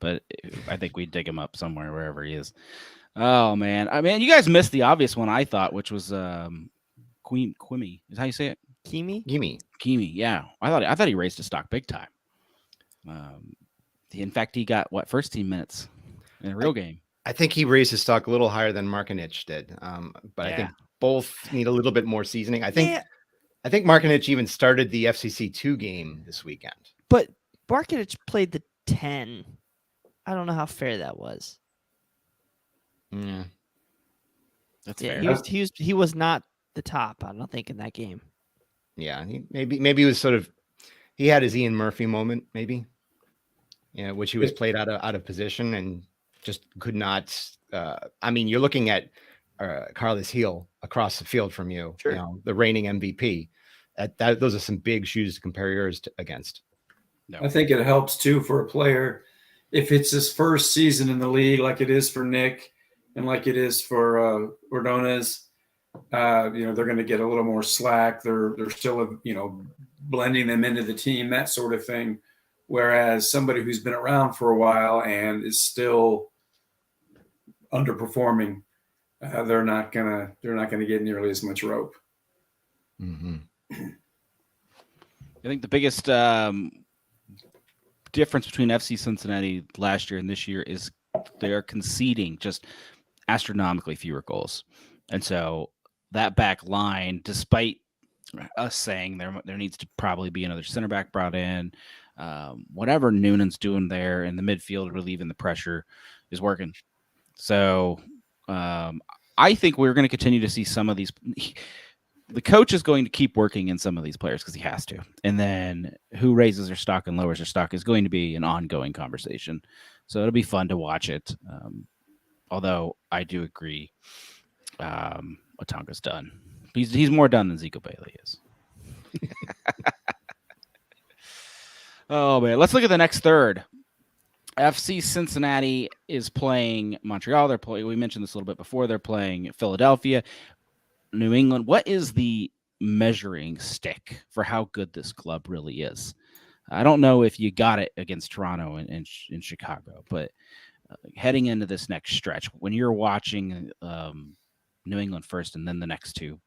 but I think we'd dig him up somewhere, wherever he is. Oh man, you guys missed the obvious one, I thought, which was Quimmy. Is how you say it? Kimi. Yeah, I thought he raised his stock big time. In fact, he got first team minutes in a real game. I think he raised his stock a little higher than Markinich did, but yeah. I think both need a little bit more seasoning. I think Markinich even started the FCC2 game this weekend. But Markinich played the 10. I don't know how fair that was. Yeah. That's fair. He was not the top, I don't think, in that game. Yeah, maybe he was he had his Ian Murphy moment, maybe. Yeah, which he was played out of position and just could not. You're looking at Carlos Heel across the field from you, sure. The reigning MVP. Those are some big shoes to compare yours against. No. I think it helps too for a player if it's his first season in the league, like it is for Nick and like it is for Ordonez. They're going to get a little more slack. They're still blending them into the team, that sort of thing. whereas somebody who's been around for a while and is still underperforming, they're not gonna get nearly as much rope. Mm-hmm. I think the biggest difference between FC Cincinnati last year and this year is they are conceding just astronomically fewer goals. And so that back line, despite us saying there needs to probably be another center back brought in, whatever Noonan's doing there in the midfield, relieving the pressure, is working. So I think we're going to continue to see some of these. The coach is going to keep working in some of these players because he has to. And then who raises their stock and lowers their stock is going to be an ongoing conversation. So it'll be fun to watch it. Although I do agree, Otanga's done. He's more done than Zico Bailey is. Oh, man. Let's look at the next third. FC Cincinnati is playing Montreal. We mentioned this a little bit before. They're playing Philadelphia. New England. What is the measuring stick for how good this club really is? I don't know if you got it against Toronto and in Chicago, but heading into this next stretch, when you're watching New England first and then the next two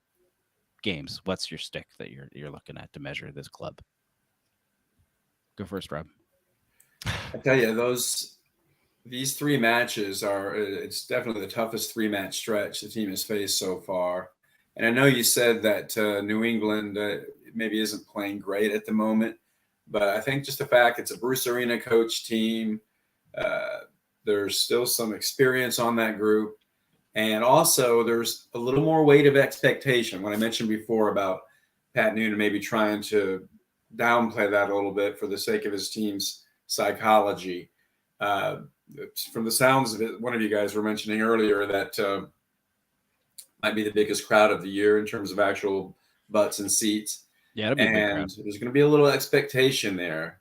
games, what's your stick that you're looking at to measure this club? Go first, Rob. I tell you, these three matches it's definitely the toughest 3-match stretch the team has faced so far. And I know you said that New England maybe isn't playing great at the moment, but I think just the fact it's a Bruce Arena coach team, there's still some experience on that group. And also there's a little more weight of expectation. When I mentioned before about Pat Noonan maybe trying to downplay that a little bit for the sake of his team's psychology. From the sounds of it, one of you guys were mentioning earlier that might be the biggest crowd of the year in terms of actual butts and seats. Yeah, it'll be a big crowd. There's going to be a little expectation there.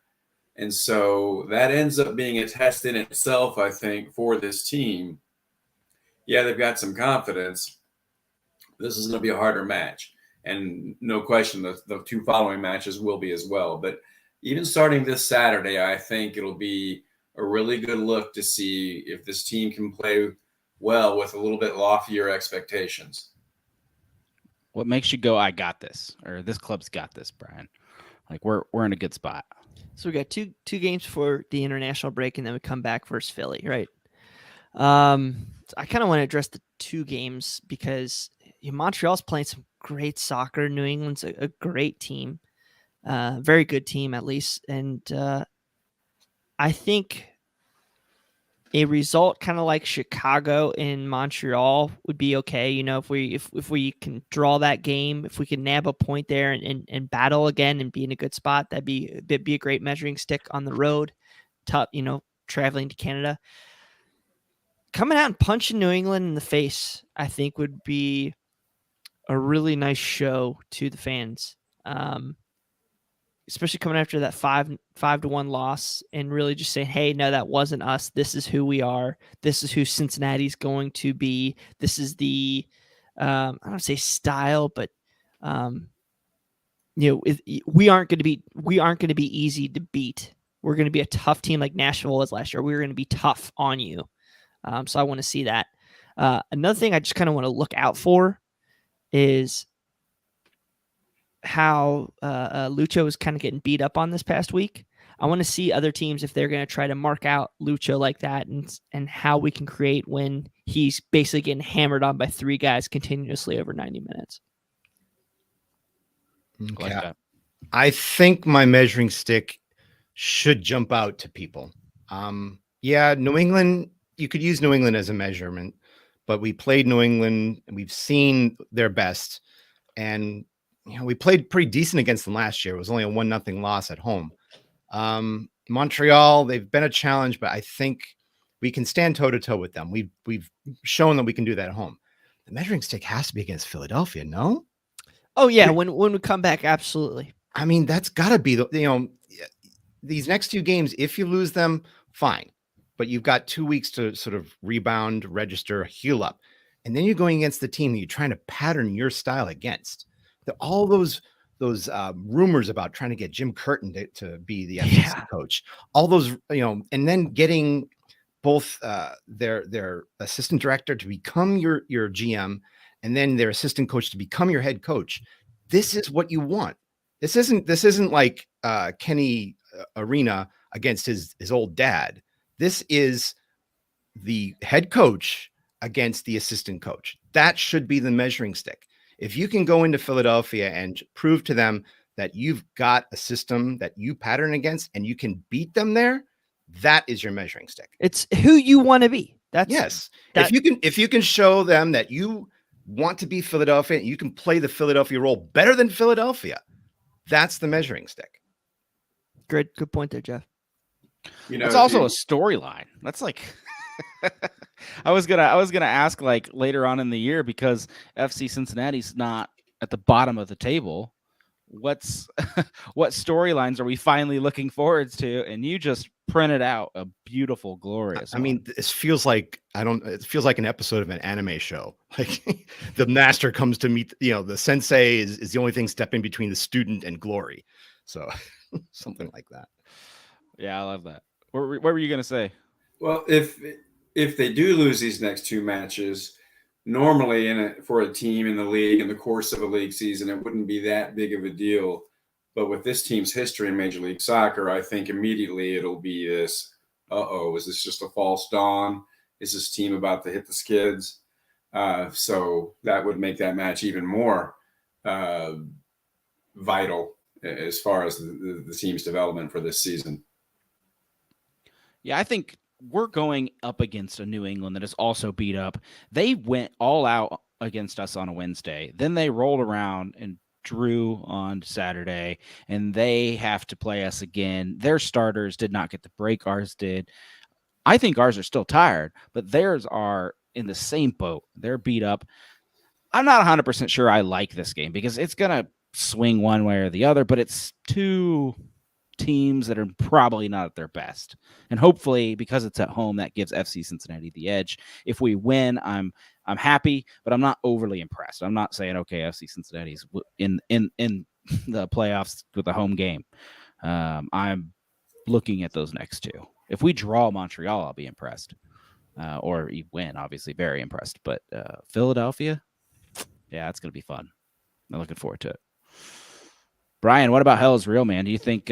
And so that ends up being a test in itself, I think, for this team. Yeah, they've got some confidence. This is going to be a harder match. And no question, the two following matches will be as well. But even starting this Saturday, I think it'll be a really good look to see if this team can play well with a little bit loftier expectations. What makes you go, I got this, or this club's got this, Brian? Like we're in a good spot. So we got two games for the international break, and then we come back versus Philly, right? So I kind of want to address the two games because Montreal's playing some great soccer. New England's a great team, very good team at least, and I think a result kind of like Chicago in Montreal would be okay. You know, if we can draw that game, if we can nab a point there and battle again and be in a good spot, that'd be a great measuring stick on the road. Tough, traveling to Canada. Coming out and punching New England in the face, I think would be a really nice show to the fans. Especially coming after that 5-1 loss and really just saying, hey, no, that wasn't us. This is who we are. This is who Cincinnati's going to be. This is the, I don't say style, but, we aren't going to be easy to beat. We're going to be a tough team like Nashville was last year. We're going to be tough on you. So I want to see that. Another thing I just kind of want to look out for is how Lucho is kind of getting beat up on this past week. I want to see other teams if they're going to try to mark out Lucho like that and how we can create when he's basically getting hammered on by three guys continuously over 90 minutes. Okay. Like that. I think my measuring stick should jump out to people. New England, you could use New England as a measurement, but we played New England and we've seen their best. And we played pretty decent against them last year. It was only a 1-0 loss at home. Montreal, they've been a challenge, but I think we can stand toe-to-toe with them. We've shown that we can do that at home. The measuring stick has to be against Philadelphia, no? Oh, yeah, when we come back, absolutely. I mean, that's got to be these next two games, if you lose them, fine. But you've got 2 weeks to sort of rebound, register, heal up. And then you're going against the team that you're trying to pattern your style against. All those rumors about trying to get Jim Curtin to be the FCC coach, all those, and then getting both their assistant director to become your GM, and then their assistant coach to become your head coach. This is what you want. This isn't like Kenny Arena against his old dad. This is the head coach against the assistant coach. That should be the measuring stick. If you can go into Philadelphia and prove to them that you've got a system that you pattern against and you can beat them there, that is your measuring stick. It's who you want to be. If you can show them that you want to be Philadelphia and you can play the Philadelphia role better than Philadelphia, that's the measuring stick. Good point there, Jeff. It's also a storyline. That's like I was gonna ask like later on in the year, because FC Cincinnati's not at the bottom of the table. What storylines are we finally looking forward to? And you just printed out a beautiful, glorious. I mean, this feels like it feels like an episode of an anime show. Like the master comes to meet, the sensei is the only thing stepping between the student and glory. So something like that. Yeah, I love that. What were you gonna say? Well, if they do lose these next two matches, normally for a team in the league in the course of a league season, it wouldn't be that big of a deal. But with this team's history in Major League Soccer, I think immediately it'll be this, is this just a false dawn? Is this team about to hit the skids? So that would make that match even more vital as far as the team's development for this season. Yeah, I think we're going up against a New England that is also beat up. They went all out against us on a Wednesday. Then they rolled around and drew on Saturday, and they have to play us again. Their starters did not get the break. Ours did. I think ours are still tired, but theirs are in the same boat. They're beat up. I'm not 100% sure I like this game because it's going to swing one way or the other, but it's two teams that are probably not at their best. And hopefully, because it's at home, that gives FC Cincinnati the edge. If we win, I'm happy, but I'm not overly impressed. I'm not saying, okay, FC Cincinnati's in the playoffs with a home game. I'm looking at those next two. If we draw Montreal, I'll be impressed. Or win, obviously, very impressed. But Philadelphia, yeah, it's going to be fun. I'm looking forward to it. Brian, what about Hell is Real, man? Do you think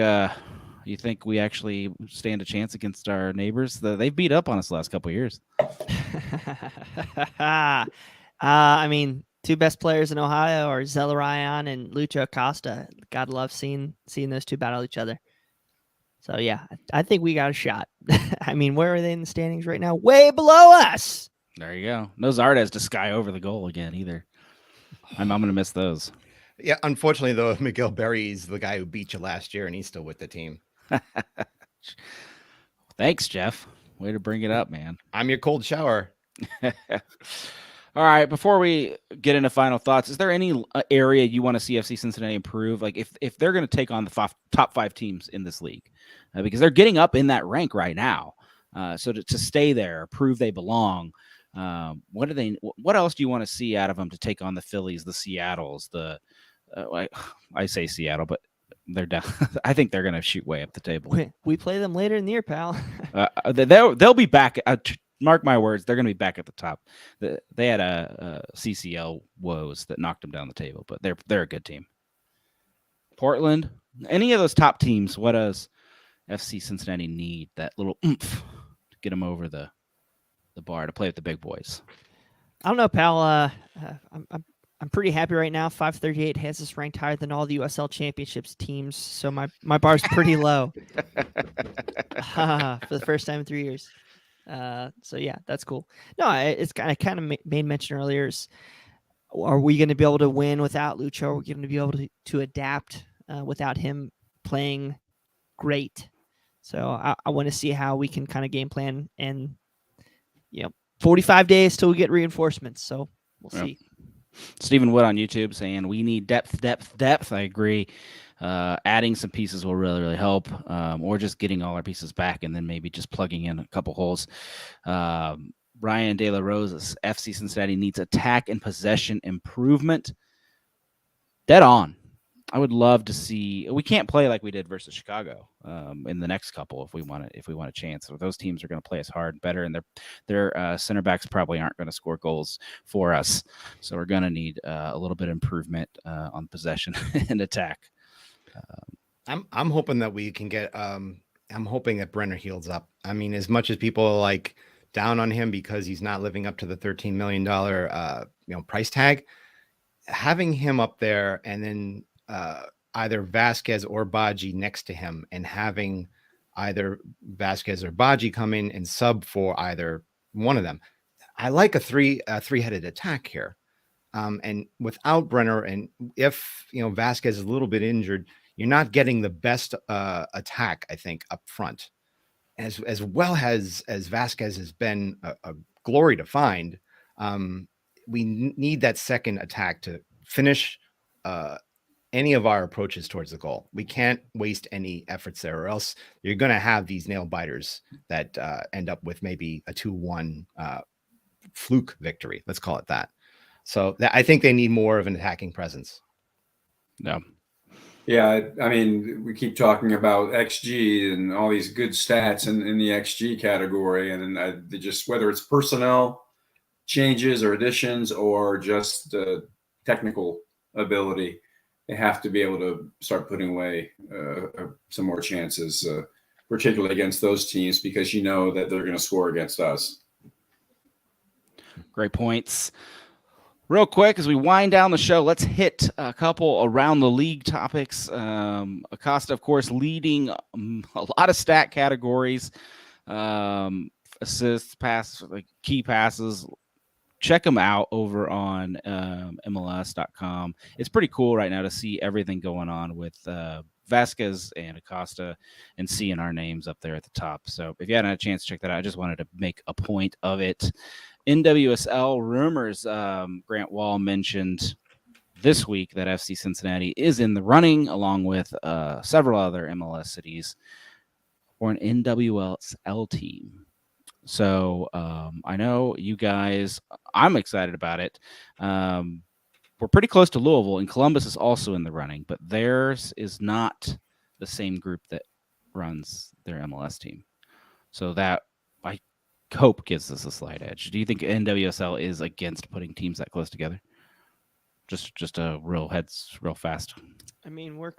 we actually stand a chance against our neighbors? They've beat up on us the last couple of years. I mean, two best players in Ohio are Zelarayan and Lucho Acosta. God love seeing those two battle each other. So yeah, I think we got a shot. I mean, where are they in the standings right now? Way below us. There you go. No Zardes to sky over the goal again either. I'm going to miss those. Yeah, unfortunately, though, Miguel Berry's the guy who beat you last year, and he's still with the team. Thanks, Jeff. Way to bring it up, man. I'm your cold shower. All right, before we get into final thoughts, is there any area you want to see FC Cincinnati improve? Like if they're going to take on the top five teams in this league, because they're getting up in that rank right now. So to stay there, prove they belong. What else do you want to see out of them to take on the Phillies, the Seattles, I say Seattle, but they're down. I think they're going to shoot way up the table. We play them later in the year, pal. They'll be back. Mark my words, they're going to be back at the top. They had a CCL woes that knocked them down the table, but they're a good team. Portland, any of those top teams, what does FC Cincinnati need? That little oomph to get them over the bar to play with the big boys. I don't know, pal. I'm pretty happy right now. 538 has us ranked higher than all the USL Championships teams, so my bar's pretty low for the first time in 3 years. So yeah, that's cool. No, it's I kind of made mention earlier. Are we going to be able to win without Lucho? Are we going to be able to adapt without him playing great? So I want to see how we can kind of game plan, and 45 days till we get reinforcements. So we'll see. Stephen Wood on YouTube saying we need depth. I agree. Adding some pieces will really, really help, or just getting all our pieces back and then maybe just plugging in a couple holes. Ryan De La Rose, FC Cincinnati needs attack and possession improvement. Dead on. I would love to see. We can't play like we did versus Chicago in the next couple if we want a chance. So those teams are going to play us hard and better, and their center backs probably aren't going to score goals for us. So we're going to need a little bit of improvement on possession and attack. I'm hoping that we can get. I'm hoping that Brenner heals up. I mean, as much as people are like down on him because he's not living up to the $13 million price tag, having him up there and then either Vasquez or Baji next to him, and having either Vasquez or Baji come in and sub for either one of them. I like a three-headed attack here. And without Brenner, and if Vasquez is a little bit injured, you're not getting the best attack, I think, up front. As well as Vasquez has been a glory to find, we need that second attack to finish any of our approaches towards the goal. We can't waste any efforts there, or else you're going to have these nail biters that end up with maybe a 2-1 fluke victory. Let's call it that. So I think they need more of an attacking presence. No. Yeah, I mean, we keep talking about XG and all these good stats in the XG category, and they just, whether it's personnel changes or additions or just technical ability, they have to be able to start putting away some more chances, particularly against those teams, because you know that they're going to score against us. Great points. Real quick, as we wind down the show, let's hit a couple around the league topics. Acosta, of course, leading a lot of stat categories, assists, passes, like key passes. Check them out over on MLS.com. It's pretty cool right now to see everything going on with Vasquez and Acosta and seeing our names up there at the top. So if you hadn't had a chance to check that out, I just wanted to make a point of it. NWSL rumors, Grant Wall mentioned this week that FC Cincinnati is in the running, along with several other MLS cities, for an NWSL team. So I know you guys, I'm excited about it. We're pretty close to Louisville, and Columbus is also in the running, but theirs is not the same group that runs their MLS team. So that I hope gives us a slight edge. Do you think NWSL is against putting teams that close together? Just a real fast. I mean, we're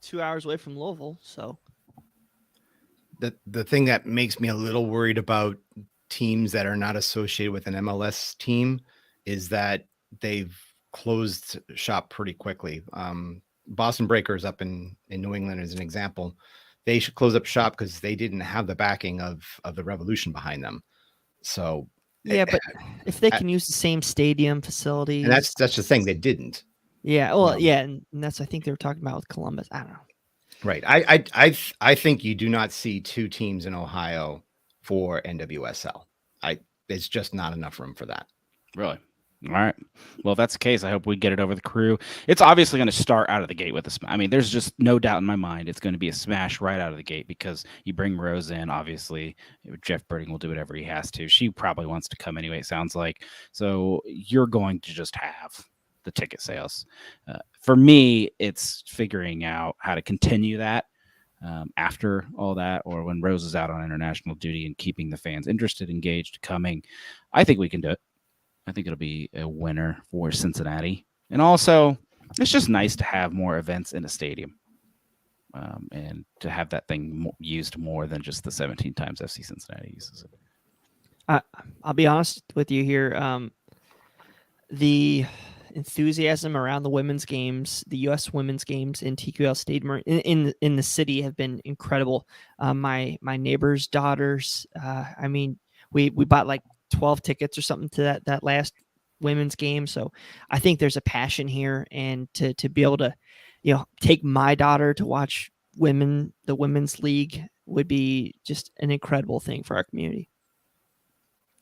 2 hours away from Louisville, so. The thing that makes me a little worried about teams that are not associated with an MLS team is that they've closed shop pretty quickly. Boston Breakers up in New England is an example. They should close up shop because they didn't have the backing of the Revolution behind them. So yeah, but if they can use the same stadium facilities, and that's the thing, they didn't. Yeah, well, yeah, and that's I think they were talking about with Columbus. I don't know. Right. I think you do not see two teams in Ohio for NWSL. It's just not enough room for that. Really? All right. Well, if that's the case, I hope we get it over the crew. It's obviously going to start out of the gate with a I mean, there's just no doubt in my mind it's going to be a smash right out of the gate because you bring Rose in, obviously. Jeff Birding will do whatever he has to. She probably wants to come anyway, it sounds like. So you're going to just have the ticket sales. For me, it's figuring out how to continue that after all that, or when Rose is out on international duty, and keeping the fans interested, engaged, coming. I think we can do it. I think it'll be a winner for Cincinnati. And also, it's just nice to have more events in a stadium and to have that thing used more than just the 17 times FC Cincinnati uses it. I'll be honest with you here. The enthusiasm around the women's games, the U.S. women's games in TQL Stadium in the city have been incredible. My neighbor's daughters, I mean, we bought like 12 tickets or something to that last women's game. So I think there's a passion here, and to be able to, take my daughter to watch the women's league would be just an incredible thing for our community.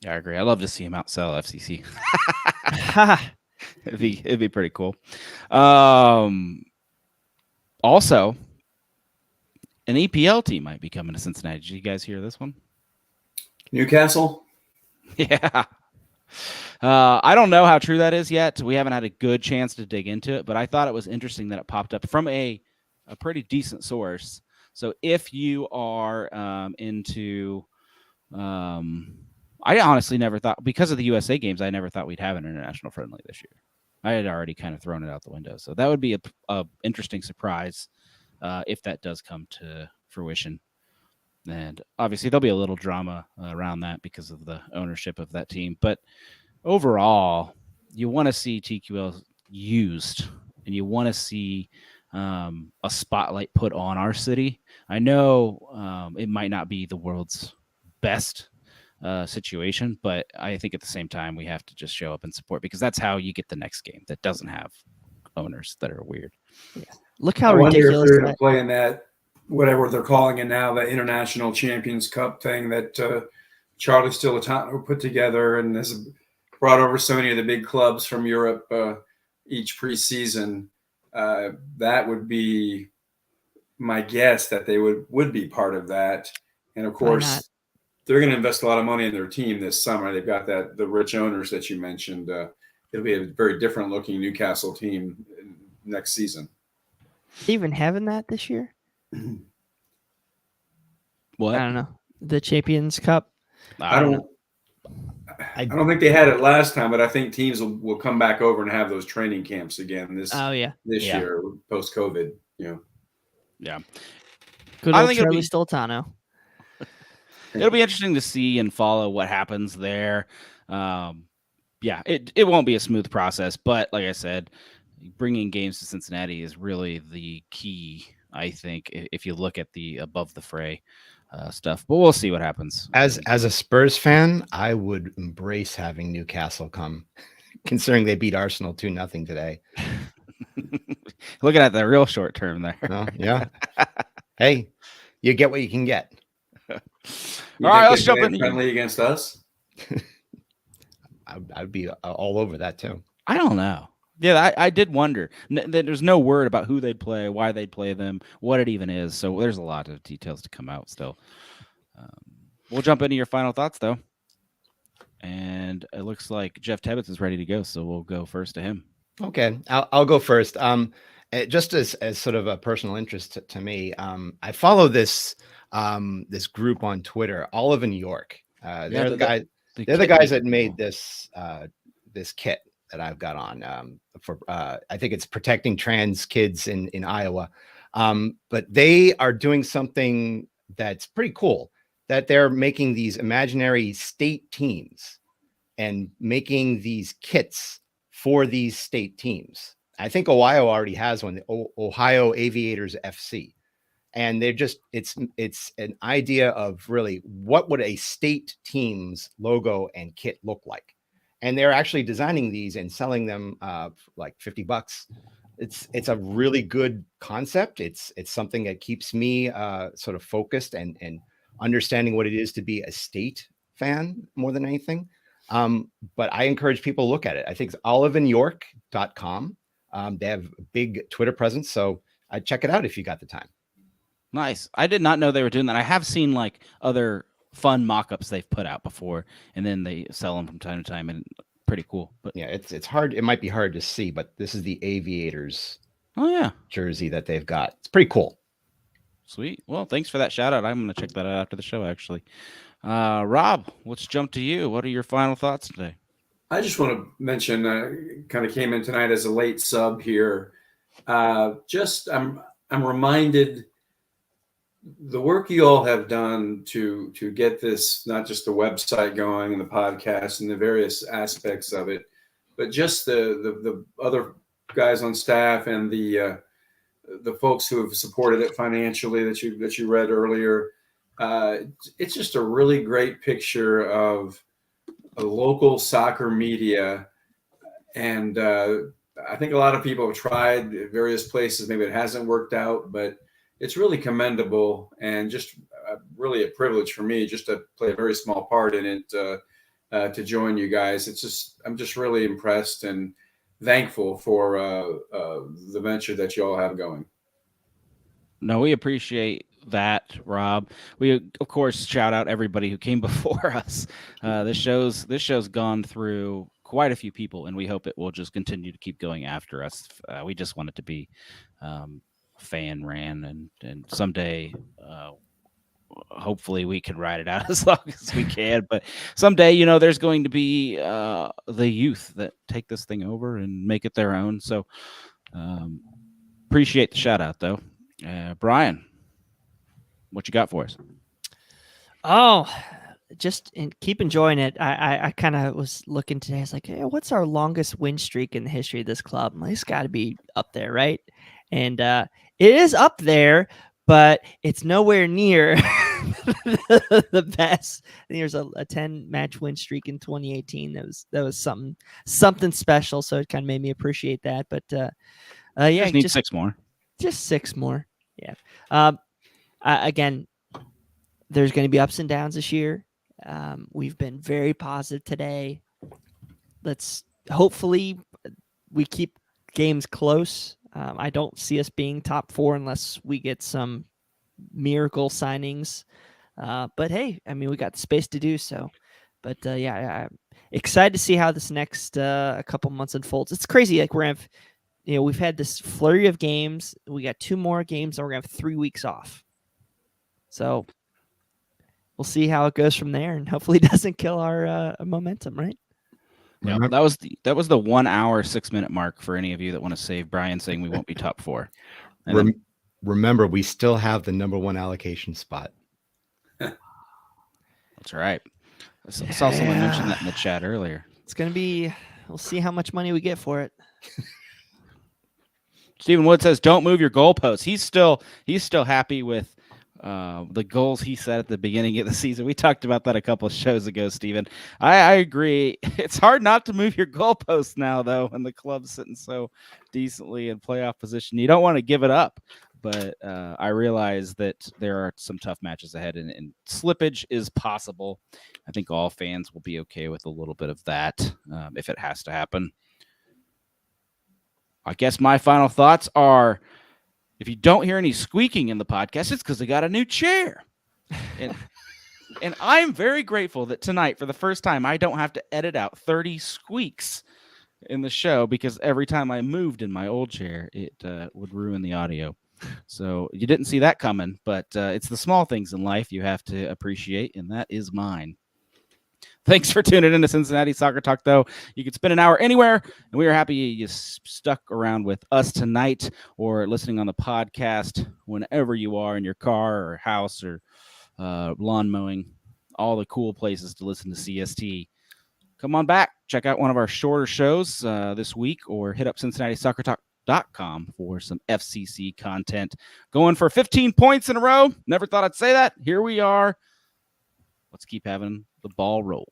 Yeah, I agree. I love to see him outsell FCC. It'd be pretty cool. Also, an EPL team might be coming to Cincinnati. Did you guys hear this one? Newcastle? Yeah. I don't know how true that is yet. We haven't had a good chance to dig into it, but I thought it was interesting that it popped up from a pretty decent source. So if you are into, I honestly never thought, because of the USA games, I never thought we'd have an international friendly this year. I had already kind of thrown it out the window. So that would be a interesting surprise if that does come to fruition. And obviously there'll be a little drama around that because of the ownership of that team. But overall, you want to see TQL used, and you want to see a spotlight put on our city. I know it might not be the world's best situation, but I think at the same time we have to just show up and support, because that's how you get the next game that doesn't have owners that are weird. Yeah. Look how I wonder if ridiculous they're going that. to play in that, whatever they're calling it now, the International Champions Cup thing that Charlie Stilitano put together and has brought over so many of the big clubs from Europe each preseason. That would be my guess, that they would be part of that. And of course, they're going to invest a lot of money in their team this summer. They've got the rich owners that you mentioned. It'll be a very different looking Newcastle team next season. Even having that this year? What? I don't know. The Champions Cup? I don't think they had it last time, but I think teams will come back over and have those training camps again this year, post COVID. Yeah. Good old Charlie Stoltano. It'll be interesting to see and follow what happens there. It won't be a smooth process, but like I said, bringing games to Cincinnati is really the key, I think, if you look at the above the fray stuff. But we'll see what happens. As a Spurs fan, I would embrace having Newcastle come, considering they beat Arsenal 2-0 today. Looking at the real short term there. No, yeah. Hey, you get what you can get. All right, let's jump in. Friendly against us? I'd be all over that too. I don't know. Yeah, I did wonder. There's no word about who they'd play, why they'd play them, what it even is. So there's a lot of details to come out still. We'll jump into your final thoughts, though. And it looks like Jeff Tebbets is ready to go, so we'll go first to him. Okay, I'll go first. Just as sort of a personal interest to me, I follow this group on Twitter, All of New York. They're the guys that made this kit that I've got on for I think it's protecting trans kids in Iowa. But they are doing something that's pretty cool, that they're making these imaginary state teams and making these kits for these state teams. I think Ohio already has one, the Ohio Aviators FC. And they're just, it's an idea of really what would a state team's logo and kit look like. And they're actually designing these and selling them like $50. It's a really good concept. It's something that keeps me sort of focused and understanding what it is to be a state fan more than anything. But I encourage people to look at it. I think it's oliveandyork.com. They have a big Twitter presence, so I'd check it out if you got the time. Nice. I did not know they were doing that. I have seen like other fun mock-ups they've put out before, and then they sell them from time to time, and pretty cool. But yeah, it's hard. It might be hard to see, but this is the Aviators jersey that they've got. It's pretty cool. Sweet. Well, thanks for that shout out. I'm going to check that out after the show, actually. Rob, let's jump to you. What are your final thoughts today? I just want to mention, kind of came in tonight as a late sub here. I'm reminded the work you all have done to get this, not just the website going and the podcast and the various aspects of it, but just the other guys on staff and the folks who have supported it financially that you read earlier. It's just a really great picture of a local soccer media. And I think a lot of people have tried at various places. Maybe it hasn't worked out, but it's really commendable and just really a privilege for me just to play a very small part in it, to join you guys. I'm just really impressed and thankful for the venture that you all have going. No, we appreciate that, Rob. We of course shout out everybody who came before us. This show's gone through quite a few people, and we hope it will just continue to keep going after us. We just want it to be fan ran, and someday hopefully we can ride it out as long as we can. But someday, there's going to be the youth that take this thing over and make it their own. So appreciate the shout out, though. Brian, what you got for us? Oh, just keep enjoying it. I kind of was looking today. I was like, hey, what's our longest win streak in the history of this club? Like, it's got to be up there, right? And it is up there, but it's nowhere near the best. I think there's a 10-match win streak in 2018. That was something special. So it kind of made me appreciate that. But yeah, just need 6 more. Just 6 more. Yeah. Again, there's going to be ups and downs this year. We've been very positive today. Let's hopefully we keep games close. I don't see us being top 4 unless we get some miracle signings. But hey, I mean, we got the space to do so. But yeah, I'm excited to see how this next a couple months unfolds. It's crazy. Like we've had this flurry of games. We got 2 more games, and we're gonna have 3 weeks off. So we'll see how it goes from there, and hopefully it doesn't kill our momentum, right? Yeah, that was the 1 hour 6-minute mark for any of you that want to save Brian saying we won't be top 4. Remember, we still have the number 1 allocation spot. That's right. I saw someone mention that in the chat earlier. It's gonna be. We'll see how much money we get for it. Stephen Wood says, "Don't move your goalposts." He's still happy with the goals he set at the beginning of the season. We talked about that a couple of shows ago, Stephen. I agree. It's hard not to move your goalposts now, though, when the club's sitting so decently in playoff position. You don't want to give it up, but I realize that there are some tough matches ahead, and slippage is possible. I think all fans will be okay with a little bit of that if it has to happen. I guess my final thoughts are, if you don't hear any squeaking in the podcast, it's because I got a new chair. And I'm very grateful that tonight, for the first time, I don't have to edit out 30 squeaks in the show, because every time I moved in my old chair, it would ruin the audio. So you didn't see that coming, but it's the small things in life you have to appreciate, and that is mine. Thanks for tuning in to Cincinnati Soccer Talk, though. You can spend an hour anywhere, and we are happy you stuck around with us tonight, or listening on the podcast whenever you are, in your car or house or lawn mowing, all the cool places to listen to CST. Come on back. Check out one of our shorter shows this week, or hit up CincinnatiSoccerTalk.com for some FCC content. Going for 15 points in a row. Never thought I'd say that. Here we are. Let's keep having the ball roll.